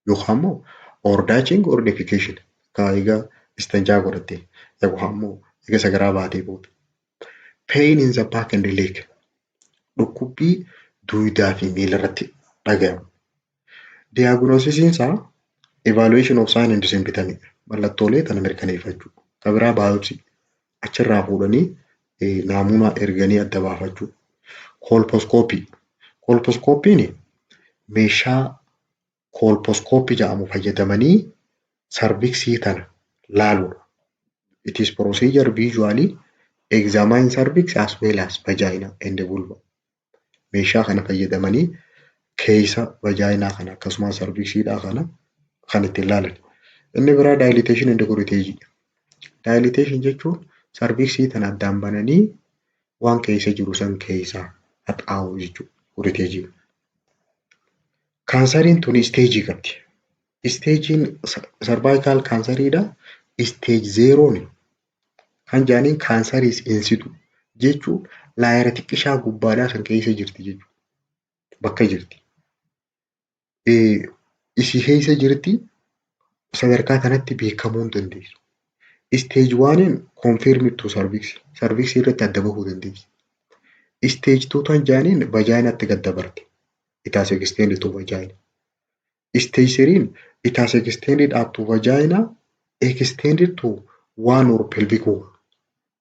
Yookaan immoo or dashing or defecation egaa istanjaa godhatte yookaan immoo eega sagaraa baatee booda. Pain in the back and leg dhukkubbii duudaa fi miila irratti dhagahamu. Diagnosisiin isaa evaluation of sign and symptoms mallattoolee tana mirkaneeffachuu. Kan biraa biopsy achirraa fuudhanii naamunaa erganii adda baafachuu. Colposcopy. Colposcopy'n meeshaa colposcopy jedhamu fayyadamanii sarviksii tana laaluudha. It is procedure visually examine cervix as well as vagina and vulva. Meeshaa kana fayyadamanii keessa vajaayinaa kana akkasumas sarviksiidhaa kana kan ittiin ilaalan. Inni biraa dilatation and curettage. Dilatation jechuun sarviksii tana addaan bananii waan keessa jiru san keessaa haxaa'u jechuudha. Curettage. Kaansariin tun isteejii qabdi. Isteejiin cervical kaansariidha. Stage 0 kan jedhaniin kaansarii insitu jechuun laayira xiqqishaa gubbaadhaa kan keessa jirti jechuudha. Bakka jirti. Isii keessa jirti sadarkaa kanatti beekamuu hin dandeessu. Stage 1 confirmed to cervix. Cervix irratti adda bahuu dandeessi. Stage 2 kan jedhaniin vajaayinaatti gad dabarte. It has extended to vagina. Stage 3 it has extended up to vagina extended to one or pelvic wall.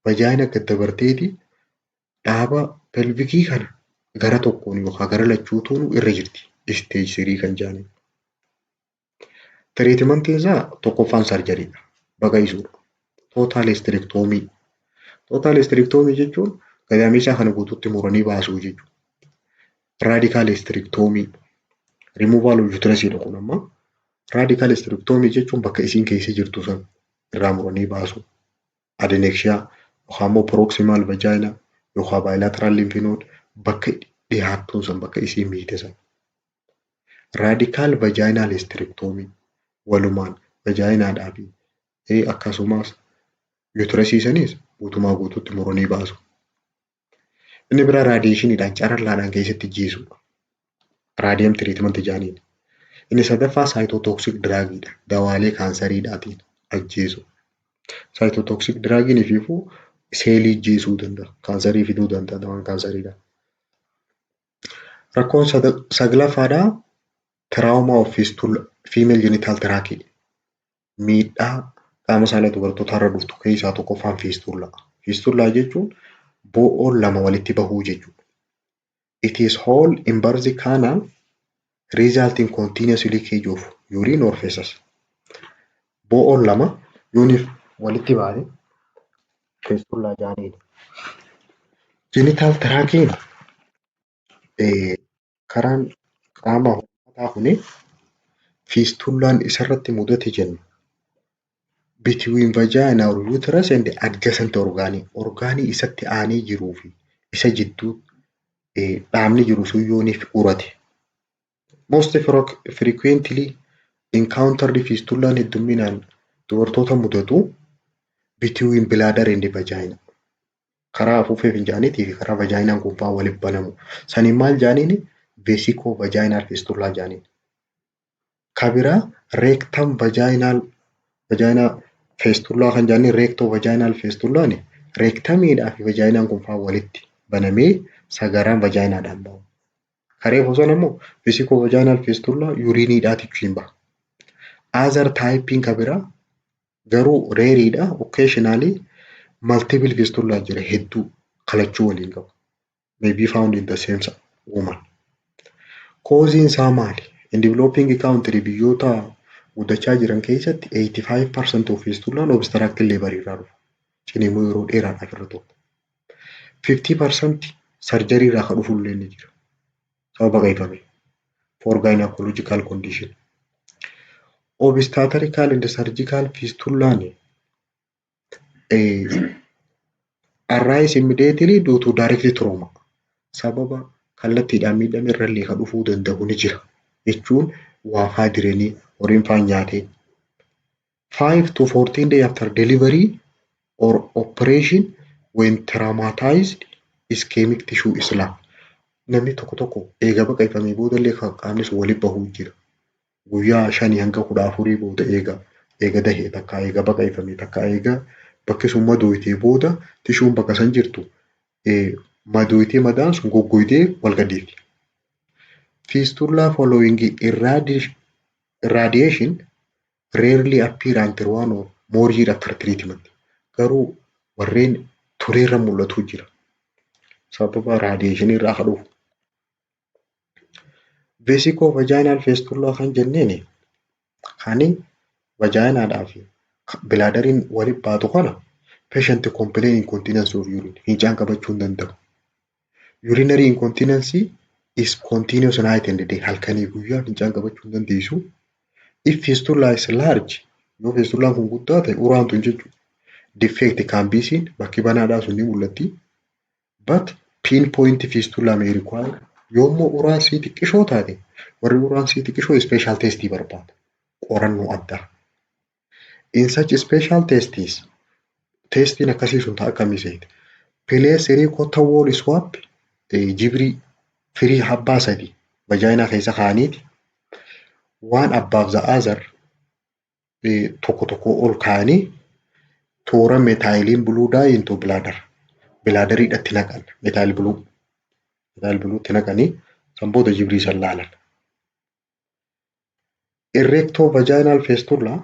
Vajaayina gad dabarteeti dhaaba pelvikii kana gara tokkoon yookaan gara lachuutuun irra jirti. Stage 3 kan jedhaniin. Treatmentiin isaa tokkoffaan sarjariidha. Baqaqsuudha. Total hysterectomy. Total hysterectomy jechuun gadameessaa kana guutuutti muranii baasuu jechuudha. Radical hysterectomy. Removal of uterus kun amma radical hysterectomy jechuun bakka isiin keessa jirtu san irraa muranii baasu. Adnexia yookaan immoo proximal vagina yookaan bilateral lymph node bakka dhiyaattuun san bakka isiin miite san. Radical vaginal hysterectomy walumaan vajaayinaadhaa fi akkasumas uterusii sanis guutumaa guutuutti muranii baasu. Inni biraa raadiyeeshiniidhaan carallaadhaan keessatti jiisuudha. Raadiyam treatment jedhaniin. Inni sadaffaa saayitootoksik diraagiidha. Dawaalee kaansariidhaatiin ajjeesu. Saayitootoksik diraagiin ifiifuu seelii ajjeesuu danda'a. Kaansarii fiduu danda'a dawaan kaansariidha. Rakkoon saglaffaadhaa trauma of fistula female genital tract miidhaa qaama saalaa dubartootaarra dhuftu keessaa tokkoffaan fiistullaa. Fiistullaa jechuun bo'oon lama walitti bahuu jechuudha. It is hole in birth canal resulting continuous leakage of urine or feces. Bo'oon lama yooniif walitti baate fiistullaa jedhaniini. Genital tracking karaan qaama ho'ataa kuni fiistullaan isarratti mudate jennu between vagina or uterus and adjacent orgaanii isatti aanee jiruu fi isa jidduu dhaabni jiru sun yooniif urate. Most frequently encountered fiistullaan heddumminaan dubartoota mudatu between bladder and vagina. Karaa afuuffee fincaaniitii fi karaa vajaayinaan kun fa'aa walitti banamu. Saniin maal jedhaniini? Vesicoo vajaayinaal fiistullaa jedhaniini. Kabiraa reektam vajaayinaa fiistullaa kan jedhanii reektoo vajaayinaal fiistullaan reektamiidhaa fi vajaayinaan kun fa'aa walitti banamee sagaraan vajaayinaadhaan bahu. Karee bosona immoo vesikoo vajaayinaal fiistullaa yuriiniidhaatichi baha. Other typing kabiraa garuu reeriidha occasionally multiple fiistullaa jira hedduu kalachuu waliin qabu. May be found in the same woman. Causiin isaa maali? In developing country biyyoota guddachaa jiran keessatti 85% of fiistullaan obstructed labor irraa dhufu. Ciniinuu yeroo dheeraadhaaf irra tokko. 50% surgery irraa kan dhufu illee ni jira. Sababa qayyifame. For gynecological condition. Obstetrical and surgical fistullaan arise immediately due to direct trauma. Sababa kallattiidhaan miidhame irrallee kan dhufuu danda'u ni jira. Jechuun waa faa jiranii horiin faan nyaatee. 5 to 14 days after delivery or operation when traumatized ischemic tissue is lost. Namni tokko eega baqaqfamee boodallee kan qaamni sun walitti bahuu jira. Guyyaa 5 hanga 14 booda eega dahee takka eega baqaqfamee takka eega bakki sun madooyitee booda tishuun bakka san jirtu madooyitee madaan sun goggoyitee wal gaddeetti. Fistula following irradiation rarely appear until 1 or more years after treatment. Garuu warreen tureerra mul'atu jira. Sababa radiation irraa kan dhufu. Vesico vaginal fistula kan jenneen kan vaginaadhaa fi bilaadariin walitti baatu kana patient complain incontinence of urine fincaan qabachuu hin danda'u. Urinary incontinence is continuous night and day halkanii guyyaa fincaan qabachuu hin dandeessu. If fistula is large yoo fistulaan kun guddaa ta'e uraantu hin jechuudha. Defect can be seen bakki banaadhaa sun ni mul'atti. But pinpoint fistula may require yoommoo uraan sii xiqqishoo taate warri uraan sii xiqqishoo special testii barbaada. Qorannoo addaa. In such special tests testiin akkasii sun ta'a akkamii seeti? Place cotton wool swab jibrii firii abbaa sadii vajaayinaa keessa kaa'aniiti. Waan abbaaf za'aazar tokko ol kaa'anii toora metaayiliin buluu dye into bladder. Bilaadariidhatti naqan metaayil buluutti naqanii san booda jibrii san laalan. Erecto vaginal fistula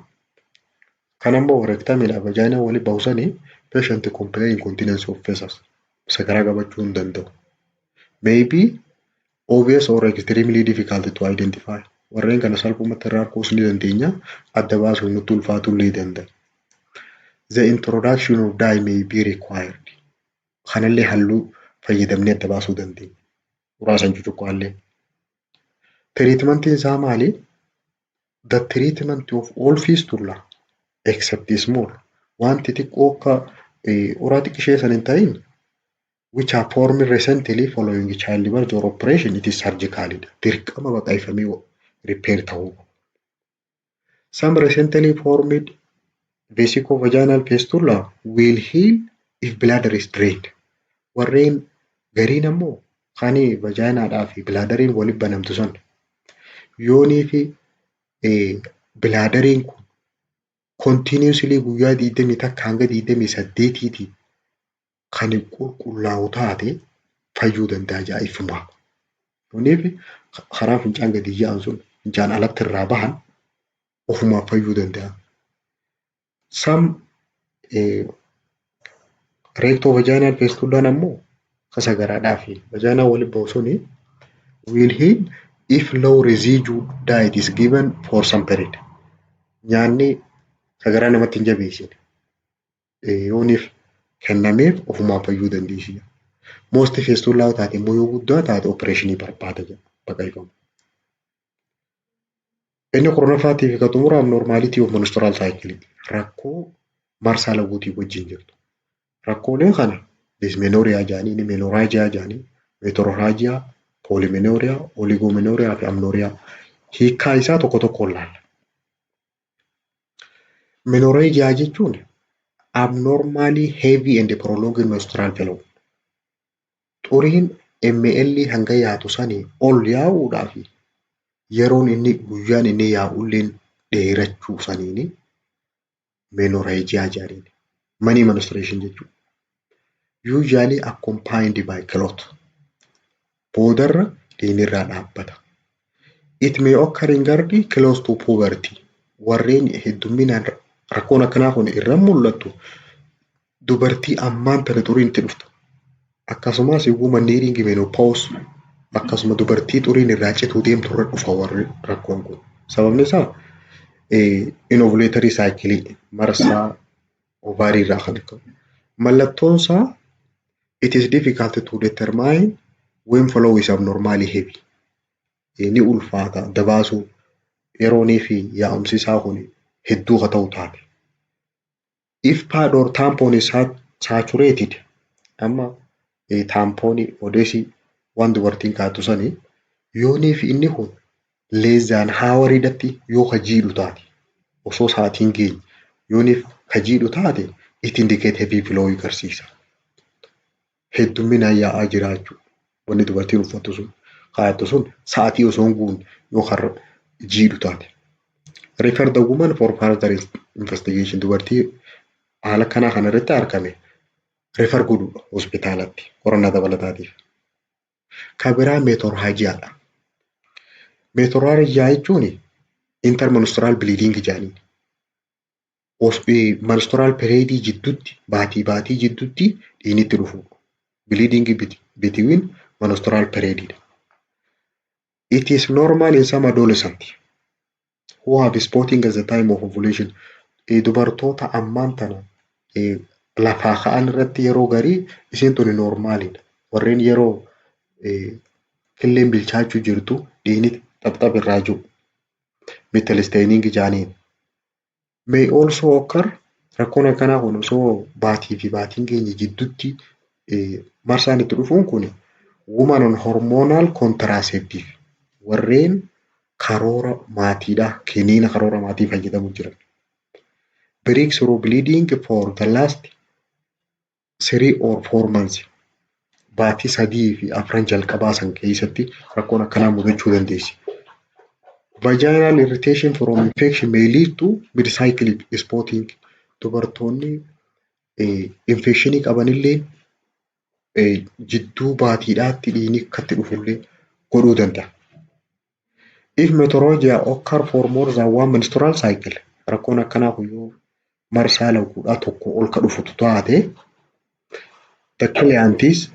kan ammoo rectamiidha vajaayinaa walitti bahusanii patient complain incontinence of feces sagaraa qabachuu hin danda'u. Maybe obvious or extremely difficult to identify. Warreen kana salphumatti irraa arguus ni dandeenya adda baasuun nutti ulfaatuu illee danda'a. The introduction of dye may be required. Kanallee halluu fayyadamnee adda baasuu dandeenya. Uraasan cucuqqaallee. Treatmentiin isaa maali? The treatment of all fistula except small wanti xiqqoo akka uraa xiqqishee san hin ta'in which are formed recently following childbirth or operation it is surgical. Dirqama baqaqfamee repair ta'uu. Some recently formed vesico-vaginal fistula will heal if bladder is drained. Warreen gariin ammoo kan vajaayinaadhaa fi bilaadariin walitti banamtu san yoonii fi bilaadariin kun continuously guyyaa 20 takka hanga 28 kan qulqullaa'u taate fayyuu danda'a ajaa'ibsumaa. Yoonii fi karaa fincaan gadi yaa'an sun fincaan alatti irraa bahan ofumaa fayyuu danda'a. Some rectovaginal fistullaan ammoo kasa garaadhaa fi vaginaa waliin bahu suni will heal if low residue diet is given for some period. Nyaanni sagaraa namatti hin jabeessine yooniif kennameef ofumaa fayyuu dandeessi. Most fistullaa taate immoo yoo guddaa taate opereeshinii barbaada baqaqfamu. Inni kurnaffaatii fi qaxumura abnormaality of menstrual cycle rakkoo marsaa laguutii wajjin jirtu. Rakkoolee kana dysmenorrhea jedhanii, menorrhagia jedhanii, metrorrhagia, polymenorrhea, oligomenorrhea fi amenorrhea hiikkaa isaa tokko tokkoon ilaalla. Menorrhagia jechuun abnormally heavy and prolonged menstrual flow. Xuriin ml hanga yaatu sanii ol yaa'uudhaa fi yeroon inni guyyaan inni yaa'ulleen dheerachuu saniini menorrhagia jedhanii. Many menstruation jechuudha. Usually accompanied by clot. Boodarra dhiinirraa dhaabbata. It may occur in early close to puberty. Warreen heddumminaan rakkoon akkanaa kun irra mul'atu dubartii ammaan tana xuriin itti dhuftu. Akkasumas woman needing menopause akkasuma dubartii xuriin irraa cituu deemtu irra dhufa warri rakkoon kun. Sababni isaa ovulatory cycle marsaa ovaarii irraa kan qabu. Mallattoon isaa it is difficult to determine when flow is abnormally heavy. Ni ulfaata dabaasuu yeroonii fi yaa'umsi isaa kun hedduu haa ta'u taate. If pad or tampon is saturated amma taampoonii odeesii waan dubartiin kaatu sanii yoonii fi inni kun leezaan haawariidhatti yoo kajiidhu taate osoo saatiin geenye yooniif kajiidhu taate it indicate heavy flow agarsiisa. Heddumminaan yaa'aa jiraachuu wanni dubartiin uffattu sun kaa'attu sun sa'aatii osoo hin guunne yookaan jiidhu taate. Refer the woman for further investigation. Dubartii haala kanaa kanarratti argame refer godhuudha hospitaalatti qorannaa dabalataatiif. Kabiraa meetorrhaajiyaadha. Meetorrhaajiyaa jechuun intermenstrual bleeding jedhaniin. Menstrual period jidduutti baatii jidduutti dhiinitti dhufu. Bleeding between menstrual period. It is normal in some adolescents who have spotting at the time of ovulation. Dubartoota ammaan tana lafaa ka'an irratti yeroo garii isiin tuni normaalidha. Warreen yeroo killeen bilchaachuu jirtu dhiini xapxap irraa jiru. Metal staining jedhaniin. May also occur rakkoon akkanaa kun osoo baatii fi baatiin keenya jidduutti marsaan itti dhufuun kun woman on hormonal contraceptive warreen karoora maatiidhaa kiniina karoora maatii fayyadamu jiran. Breakthrough bleeding for the last 3 or 4 months. Baatii 3 fi 4 jalqabaa san keessatti rakkoon akkanaa mudachuu dandeessi. Vaginal irritation from infection may lead to mid-cycle spotting. Dubartoonni infectionii qabanillee jidduu baatiidhaatti dhiini akkatti dhufullee godhuu danda'a. If metrorrhagia occur for more than one menstrual cycle, rakkoon akkanaa kun yoo marsaa laguudhaa tokko ol ka dhufutu taate, the client is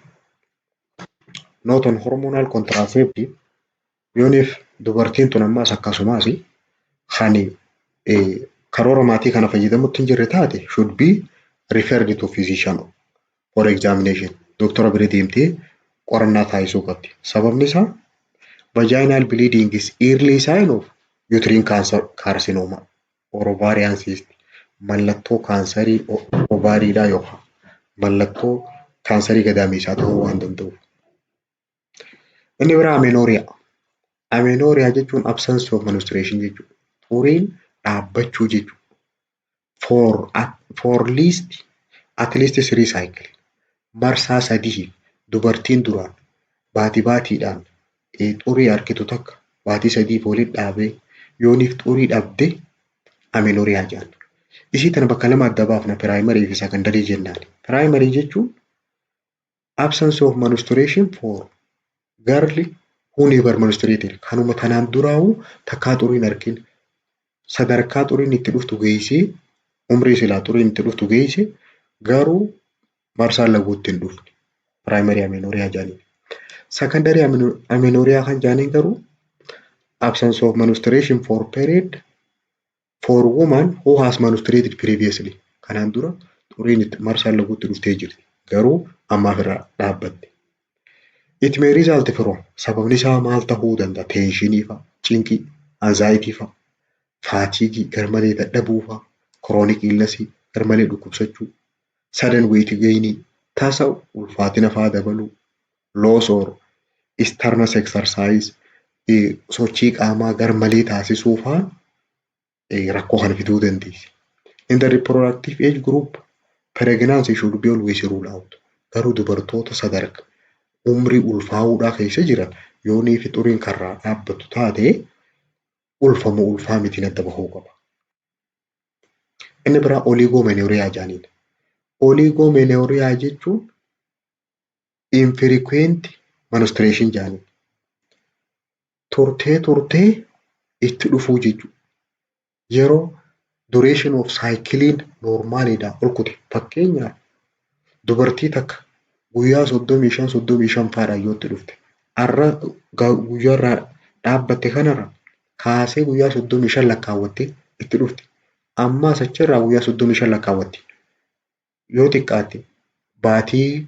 not on hormonal contraceptive. Yooniif dubartiin tun ammaas akkasumas kan karoora maatii kana fayyadamutti hin jirre taate should be referred to physician for examination. Doktora bira deemtee qorannaa taasisuu qabdi. Sababni isaa vaginal bleeding is early sign of uterine carcinoma or ovarian cyst. Mallattoo kaansarii ovaariidhaa yookaan mallattoo kaansarii gadameessaa ta'uu waan danda'uuf. Inni biraa amenorrhea. Amenorrhea jechuun absence of menstruation jechuudha. Xuriin dhaabbachuu jechuudha. For at least 3 cycle. Marsaa 3 dubartiin duraan baatiidhaan xurii argitu takka baatii 3 waliin dhaabee yooniif xurii dhabde amenorrhea jedhama. Isii tana bakka lama adda baafna primary fi secondary jennaan. Primary jechuun absence of menstruation for girl who never menstruated. Kanuma tanaan duraa'uu takkaa xuriin argin sadarkaa xuriin itti dhuftu geessee umrii silaa xuriin itti dhuftu geesse garuu marsaan laguutti hin dhufne primary amenorrhea jedhanii. Secondary amenorrhea kan jedhanii garuu absence of menstruation for period for woman who has menstruated previously. Kanaan dura xuriin marsaan laguutti dhuftee jirti garuu ammaaf irraa dhaabbatte. It may result from sababni isaa maal ta'uu danda'a? Tensionii fa'a, cinqii, anxiety fa'a, fatigue garmalee dadhabuu fa'a, chronic illness garmalee dhukkubsachuu, sudden weight gain tasa ulfaatina fa'a dabaluu, loss or strenuous exercise sochii qaamaa garmalee taasisuu fa'a rakkoo kana fiduu dandeessi. In the reproductive age group, pregnancy should be always ruled out. Garuu dubartoota sadarkaa umrii ulfaa'uudhaa keessa jiran yoo niifi xuriin karraa dhaabbatu taate ulfamoo ulfaa mitiin adda bahuu qaba. Inni biraa oligomenorrhea jedhaniidha. Oligomenorrhea jechuun infrequent menstruation jedhanii. Turtee itti dhufuu jechuudha. Yeroo duration of cycliin normaalidhaa ol kute fakkeenyaaf dubartii takka guyyaa 35 fa'aadhaan yoo itti dhufte har'a guyyaa irraa dhaabbatte kanarra kaasee guyyaa 35 lakkaawwattee itti dhufte ammaas achirraa guyyaa 35 lakkaawwatti yoo xiqqaatte baatii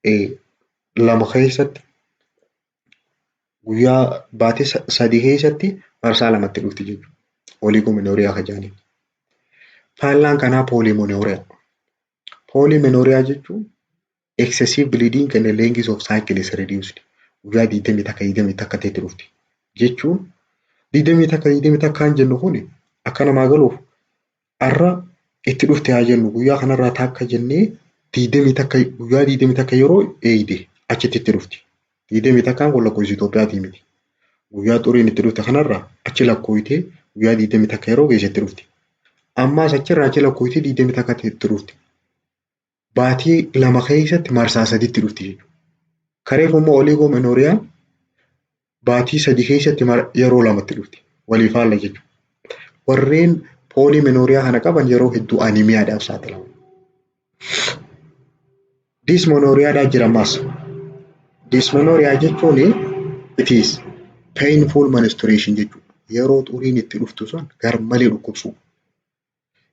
2 keessatti guyyaa baatii 3 keessatti marsaa 2tti dhufti jechuudha. Oligomenorrhea kan jedhanii. Faallaan kanaa polymenorrhea. Polymenorrhea jechuun excessive bleeding and the length of cycle is reduced. Guyyaa 20 takka ta'etti dhufti. Jechuun 20 kan jennu kun akka namaa galuuf har'a itti dhufte haa jennu guyyaa kanarraa takka jennee 20 takka yeroo eeyide achitti itti dhufti. 20 takkaan kun lakkoofsa Itoophiyaatii miti. Guyyaa xuriin itti dhufte kanarraa achi lakkooyitee guyyaa 20 takka yeroo geessetti dhufti. Ammaas achirraa achi lakkooyitee 20 takka itti dhufti. Baatii 2 keessatti marsaa 3tti dhufti jechuudha. Kareef immoo oligomenorrheaan baatii 3 keessatti yeroo 2tti dhufti. Walii faalla jechuudha. Warreen polymenorrhea kana qaban yeroo hedduu anemiyaadhaaf saaxilamu. Dysmenorrheaadhaa jira ammas. Dysmenorrhea jechuun it is painful menstruation jechuudha. Yeroo xuriin itti dhuftu sun garmalee dhukkubsu.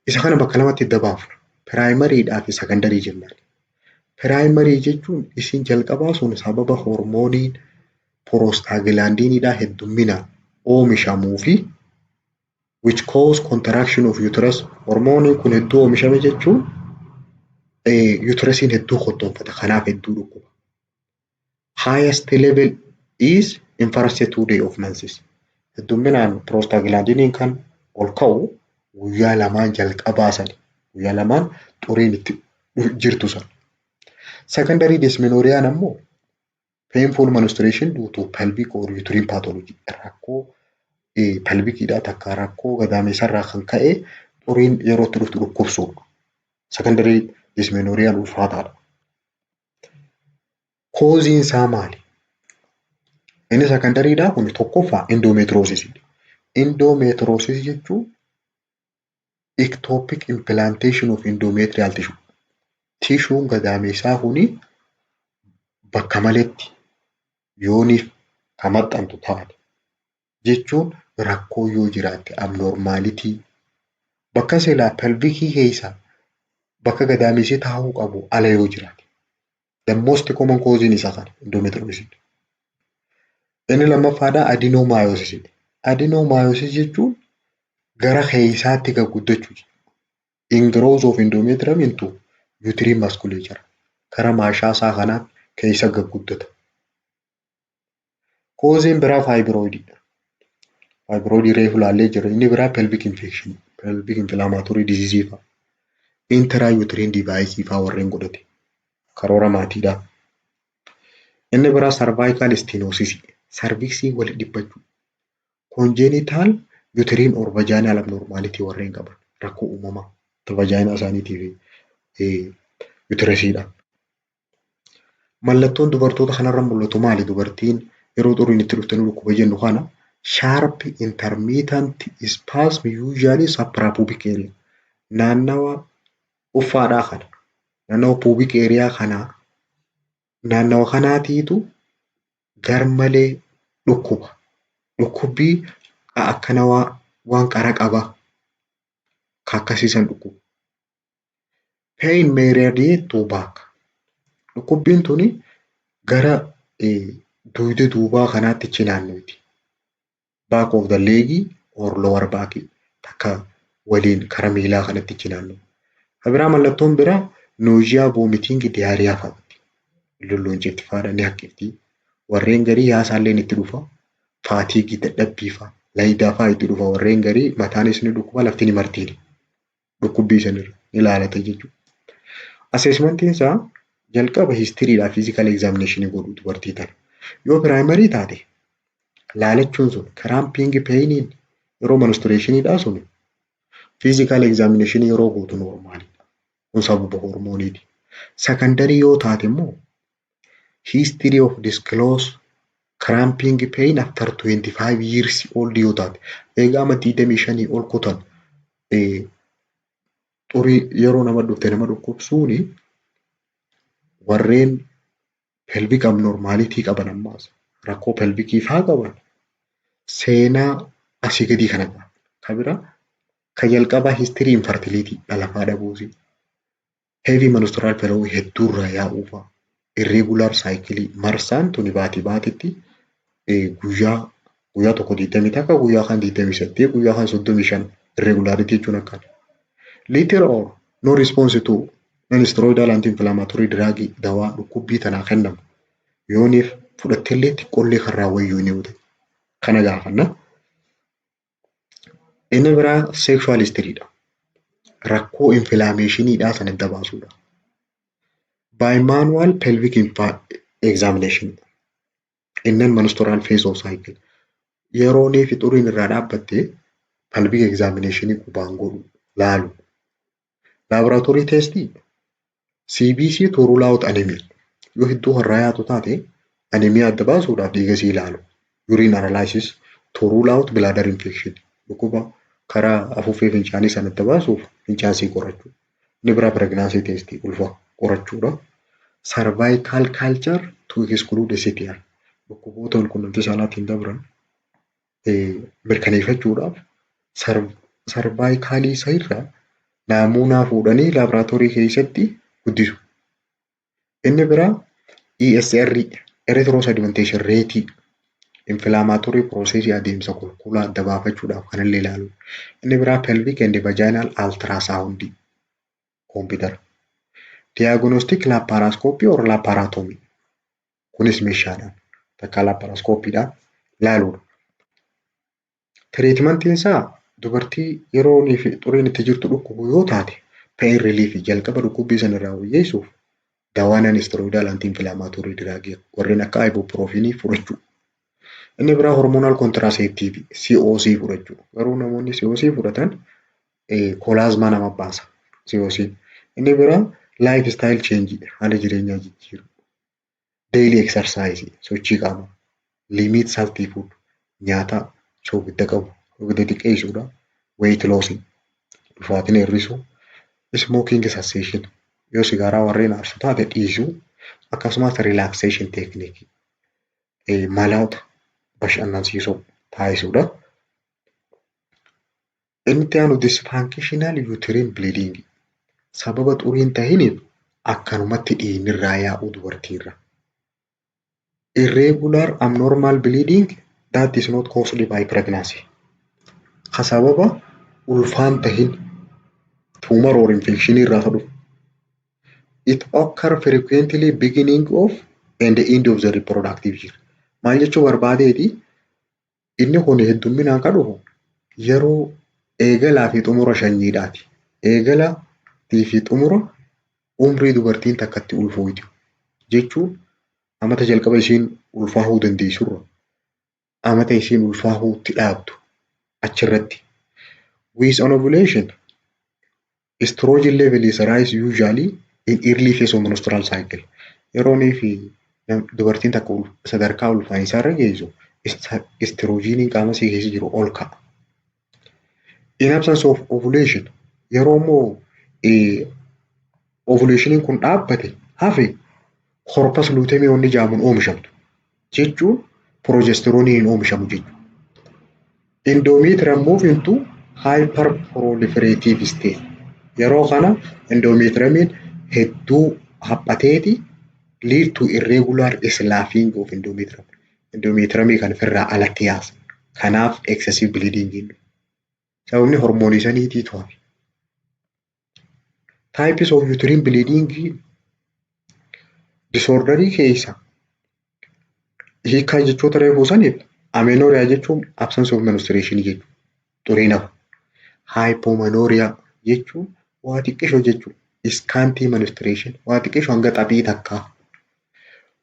Isa kana bakka lamatti adda baafna. Primariidhaa fi secondarii jennaan. Primary jechuun isin jalqabaa sun sababa hormooniin prostaglandiinidhaa heddumminaan oomishamuu fi which cause contraction of uterus. Hormooniin kun hedduu oomishame jechuun uterusiin hedduu kottoonfata kanaaf hedduu dhukkuba. Highest level is in first 2 days of menses. Heddumminaan prostaglandiiniin kan ol ka'u guyyaa lamaan jalqabaa sani. Guyyaa lamaan xuriin itti jirtu sana. Secondary dysmenorrheaan ammoo painful menstruation due to pelvic or uterine pathology. Rakkoo pelvikiidhaa takka rakkoo gadaameessarraa kan ka'e xuriin yeroo itti dhuftu dhukkubsuudha. Secondary dysmenorrheaan ulfaataadha. Causein isaa maali? Inni secondaryidhaa kun tokkoffaa endometriosis. Endometriosis jechuun ectopic implantation of endometrial tissue. Tishuun gadaameessaa kuni bakka maletti yooniif kan maxxantu taate jechuun rakkoo yoo jiraatte abnormaalitii bakka silaa pelvikii keessa bakka gadaameessee taa'uu qabu ala yoo jiraate. The most common cause isaa kana endometriosis. Inni lammaffaadhaa adenomyosis. Adenomyosis jechuun gara keessaatti gagguddachuu. Ingrowth of endometrium into uterine musculature. Kara maashaa isaa kanaan keessa gagguddata. Causein biraa fibroid. Fibroid reefu laallee jira. Inni biraa pelvic infection. Pelvic inflammatory disease fa'a. Intrauterine device fa'a warreen godhate. Karoora maatiidhaa. Inni biraa cervical stenosis. Cervixii wal dhibbachuu. Congenital uterine or vaginal abnormality warreen qaban. Rakkoo uumamaa. Vaginaa isaaniitiif uterusiidhaan. Mallattoon dubartoota kanarra mul'atu maali? Dubartiin yeroo xuriin itti dhuftanii dhukkuba jennu kana sharp intermittent spasm usually suprapubic area. naannawa uffaadhaa kana, naannawa pubic area kanaa, naannawa kanaatiitu garmalee dhukkuba. Dhukkubbii akkana waan qara qaba ka akkasiisan dhukkuba. Pain may radiate to back. Dhukkubbiin tuni gara dugda duubaa kanaatti achi naannoti. Back of the leg or lower back takka waliin kara miilaa kanatti achi naannoo. Kabiraa mallattoon biraa nausea, vomiting, diarrhea fa'aati. Lolloon jetti faadha ni haqqifti. Warreen garii yaasaallee itti dhufa. Fatigue, dadhabbii fa'a. Layidaa fa'a itti dhufa. Warreen garii mataanis ni dhukkuba, lafti ni martiini. Dhukkubbii sanirra ni ilaalata jechuudha. Assessmentiin isaa jalqaba histiriidhaa physical examination godhu dubartii tana. Yoo primary taate laalachuun sun cramping painiin yeroo menstruationiidhaa sun physical examination yeroo gootu normaalidha. Kun sababa hormooniiti. Secondary yoo taate immoo history of disclosed cramping pain after 25 years old yoo taate eegaa amma 25 ol kutan xurii yeroo nama dhufte nama dhukkubsuuni warreen pelvic abnormality qaban ammaas rakkoo pelvikii faa qaban seenaa asii gadii kana qaban. Ka biraa ka jalqabaa history infertility dhalafaa dhabuusi. Heavy menstrual flow hedduurraa yaa'uu fa'a. Irregular cycle marsaan tuni baatitti guyyaa tokko 20 takka guyyaa kan 28 guyyaa kan 35 irregularity jechuun akkana. Later or no response to non-steroidal anti-inflammatory drug dawaa dhukkubbii tanaa kennamu yooniif fudhatteellee xiqqoollee kan raawwayyuu ni mute. Kana gaafanna. Inni biraa sexual historyidha. Rakkoo inflammationiidhaa sana adda baasuudha. By manual pelvic examination. Innan menstrual phase of cycle. Yeroo neefi xuriin irraa dhaabbattee pelvic examination qubaan godhu laalu. Laboratory testii CBC to rule out anemia. Yoo hedduu harraa yaatu taate anemia adda baasuudhaaf dhiigasii ilaalu. Urine analysis to rule out bladder infection. Dhukkuba karaa afuuffee fincaanii sana adda baasuuf fincaansii qorachuu. Inni biraa pregnancy testii ulfa qorachuudha. Cervical culture to exclude STI. Dhukkuboota walqunnamtii saalaatiin dabran mirkaneeffachuudhaaf cervicalii isa irraa naamuunaa fuudhanii laaboraatoorii keessatti guddisu. Inni biraa ESR erythroid sedimentation rate inflammatory process adeemsa qulqulluu adda baafachuudhaaf kanallee ilaalu. Inni biraa pelvic and vaginal ultrasound computer. Diagnostic laparoscopy or laparotomy. Kunis meeshaadhaan takka laparoscopiidhaan ilaaluudha. Treatmentiin isaa dubartii yeroo xuriin itti jirtu dhukkubu yoo taate pain relief jalqaba dhukkubbii sanarraa wayyeessuuf dawaa non-steroidal anti-inflammatory drug warreen akka ibuprofen fudhachuu. Inni biraa hormonal contraceptive COC fudhachuu. Garuu namoonni COC fudhatan koolaazmaa nama baasa COC. Inni biraa lifestyle change haala jireenyaa jijjiiru. Daily exercise sochii qaamaa. Limit salty food nyaata soogidda qabu. Soogidda xiqqeessuudha. Weight lossing ulfaatina hir'isuu. Smoking cessation yoo sigaaraa warreen aarsu taate dhiisuu. Akkasumas relaxation technique maloota bashannansiisuu taasisuudha. Inni itti aanu dysfunctional uterine bleeding sababa xuriin tahiniif akkanumatti dhiigni yaa'uu dubartiirra. Irregular abnormal bleeding that is not caused by pregnancy. Ka sababa ulfaan tahin tumor or infection irraa dhufu. It occur frequently beginning of and the end of the reproductive year. Maal jechuu barbaadeeti inni kun heddumminaan kan dhufu yeroo eegalaa fi xumura sanyiidhaati. Eegalaa fi xumura umrii dubartiin takkatti ulfooyti jechuun amata jalqaba isiin ulfaahuu dandeessurra amata isiin ulfaahuutti dhaabdu achirratti. With an ovulation, estrogen level is rise usually in early phase of menstrual cycle. Yeroonii fi dubartiin takka sadarkaa ulfaa isaarra geessu estroogeniin qaama ishee keessa jiru ol ka'a. In absence of ovulation, Yeroo immoo ovuleshiniin kun dhaabbate hafe korpas luuteemii wanni jedhamuun oomishamtu jechuun piroojestiroonii hin oomishamu jechuudha. Endometrium move into hyperproliferative state. Yeroo kana endometriumiin hedduu haphateeti lead to irregular sloughing of endometrium. Endometriumii kan ofirraa alatti yaasa. Kanaaf excessive bleeding jennu. Sababni hormoonii saniitiitu hafe. Types of uterine bleeding disorderii keessa hiikaa jechoota reefuu saniif amenorrhea jechuun absence of menstruation jechuudha. Xurii nafa. Hypomenorrhea jechuun waa xiqqishoo jechuudha. Scanty menstruation waa xiqqishoo hanga xaphii takkaa.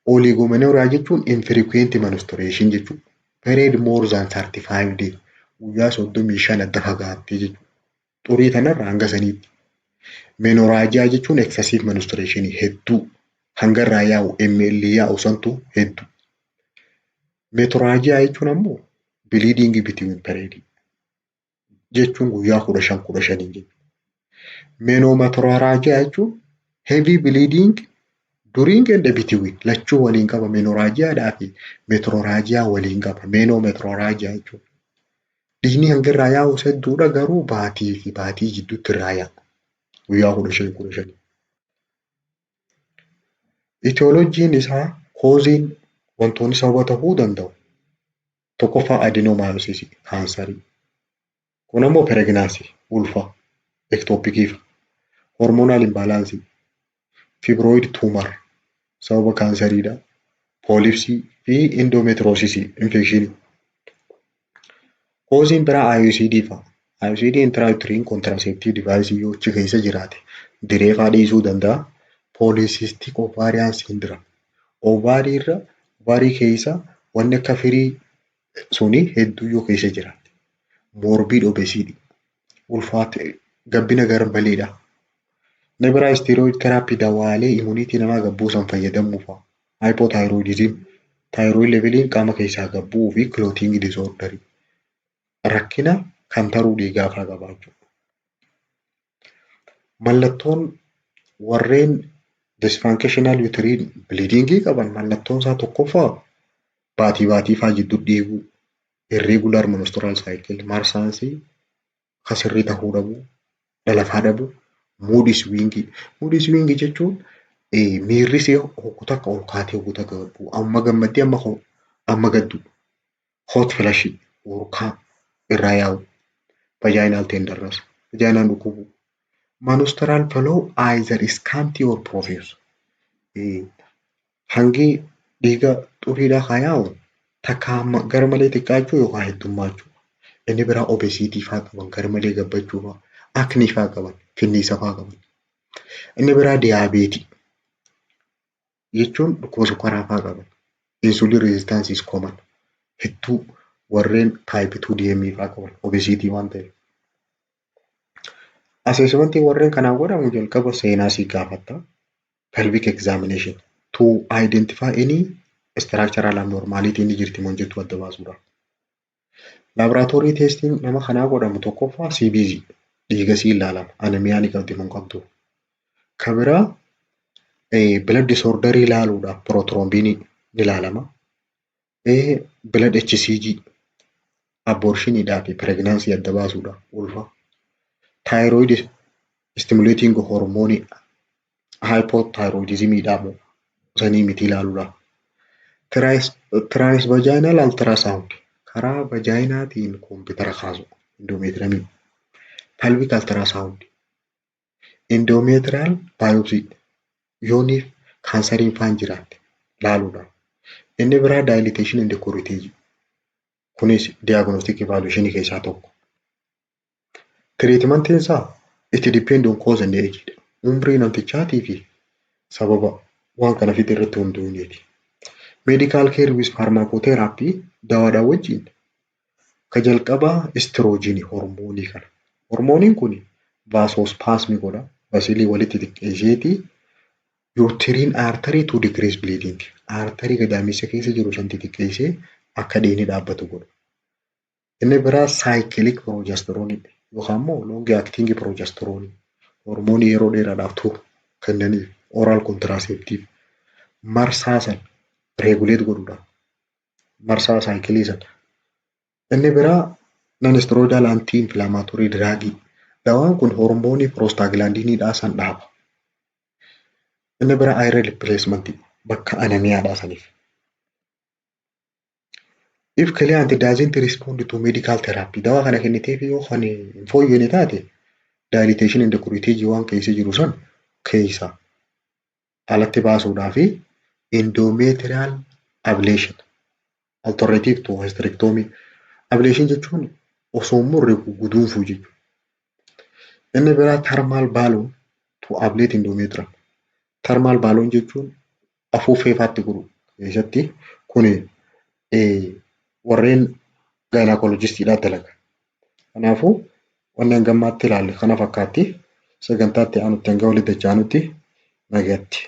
Oligomenorrhea jechuun infrequent menstruation jechuudha. Period more than 35 days. Guyyaa 35 adda fagaattee jechuudha. Xurii tanarraa hanga saniitti. Menorrhagia jechuun excessive menstruation hedduu hangarraa yaa'u ml yaa'u santu hedduu. Metrorrhagia jechuun ammoo bleeding between period jechuun guyyaa 15 jechuudha. Menometrorrhagia jechuun heavy bleeding during and between lachuu waliin qaba. Menorrhagiadhaa fi metrorrhagia waliin qaba. Menometrorrhagia jechuun dhiigni hangarraa yaa'u hedduudha garuu baatii fi baatii jidduutti irraa yaa'a. Guyyaa 15. Etiyooloojiin isaa kooziin wantoonni sababa ta'uu danda'u. Tokkoffaa adenomyosis kaansarii. Kun ammoo pireeginansii ulfa ektoopiikii fi hormoonal imbalaansii fibroid tuumar sababa kaansariidha. Poolipsii fi endometriosisii infekshinii. Kooziin biraa IUCD fa'a. IUCD intrauterine contraceptive device yoo achi keessa jiraate diree fa'aa dhiisuu danda'a. Polycystic ovarian syndrome. Ovaarii keessa wanni akka firii suni hedduu yoo keessa jiraate. Morbid obesity. Ulfaate gabbina garmaleedha. Inni biraa steroid therapy dawaalee immuniitii namaa gabbuusan fayyadamuu fa'a. Hypothyroidism. Thyroid leveliin qaama keessaa gabbuu fi clotting disorder. Rakkina kan taruu dhiigaa fa'aa qabaachuu. Mallattoon warreen dysfunctional uterine bleeding qaban mallattoon isaa tokkoffaa baatii fa'aa jidduu dhiiguu, irregular menstrual cycle, marsaansii kasirrii tahuu dhabuu, dhalafaa dhabuu, mood swing. Mood swing jechuun miirri ishee hoggu takka ol kaatee hoggu takka gabbuu, amma gammaddee amma gaddu, hot flash, urkaa irraa yaa'u, vaginal tenderness, vaginal dhukkubuu. Menstrual flow either scanty or profuse. Hangi dhiiga xuriidhaa haa yaa'u takka gara malee xiqqaachuu yookaan heddummaachuu. Inni biraa obesity fa'aa qaban gara malee gabbachuu fa'aa, acne fa'aa qaban, finniisa fa'aa qaban. Inni biraa diyaabeetii jechuun dhukkuba sukkaraa fa'aa qaban. Insulin resistance is common. Hedduu warreen type 2 DM fa'aa qaban obesity waan ta'eef. Assessmentii warreen kanaan godhamu jalqaba seenaa sii gaafatta. Pelvic examination to identify any structural abnormality inni jirti moo jirtu adda baasuudha. Laboratory testing nama kanaa godhamu tokkoffaa CBC dhiiga sii ilaalama. Anemia ni qabdi moo qabdu. Kan biraa blood disorder ilaaluudhaaf prothrombin ni ilaalama. Blood HCG abortioniidhaa fi pregnancy adda baasuudha ulfa. Thyroid stimulating hormone hypothyroidism dhaa sanii miti ilaaluudha. Transvaginal ultrasound karaa vaginaatiin koompitara kaasu endometriumii. Pelvic ultrasound endometrial biopsy yooniif kaansariin faan jiraatte ilaaluudha. Inni biraa dilatation and curettage kunis diagnostic evaluation keessaa tokko. Treatmentiin isaa it depend on cause and age. Umrii namtichaatii fi sababa waan kana fixe irratti hundaa'uuti. Medical care with pharmacotherapy dawaadhaa wajjin ka jalqabaa estrogen hormoonii kana. Hormooniin kun vasospasmii godha. Vasilii walitti xiqqeesseeti uterine artery to decrease bleeding. Artery gadaamessa keessa jiru san xiqqeessee akka dhiigni dhaabbatu godha. Inni biraa cyclic progesterone yookaan immoo long acting progesterone hormoonii yeroo dheeraadhaaf turu kennaniif oral contraceptive marsaa sana regulate godhuudha. Marsaa saayikilii sana. Inni biraa non steroidal anti inflammatory drug. Dawaan kun hormoonii prostaglandiniidhaa san dhaaba. Inni biraa iron replacement bakka anemiyaadhaa saniif. If client doesn't respond to medical therapy, dawaa kana kenniteef yoo kan hin fooyyene taate dilatation and curettage waan keessa jiru san keessa alatti baasuudhaa fi endometrial ablation alternative to hysterectomy. Ablation jechuun osoo hin murre guduunfuu jechuudha. Inni biraa thermal balloon to ablate endometrium. Thermal balloon jechuun afuuffee ifaatti godhu keessatti kun warreen gaynaakoolojistiidhaan dalaga. Kanaafuu wanni hangammaatti ilaalle kana fakkaatti sagantaatti aanutti hanga walitti dachaanutti nagaatti.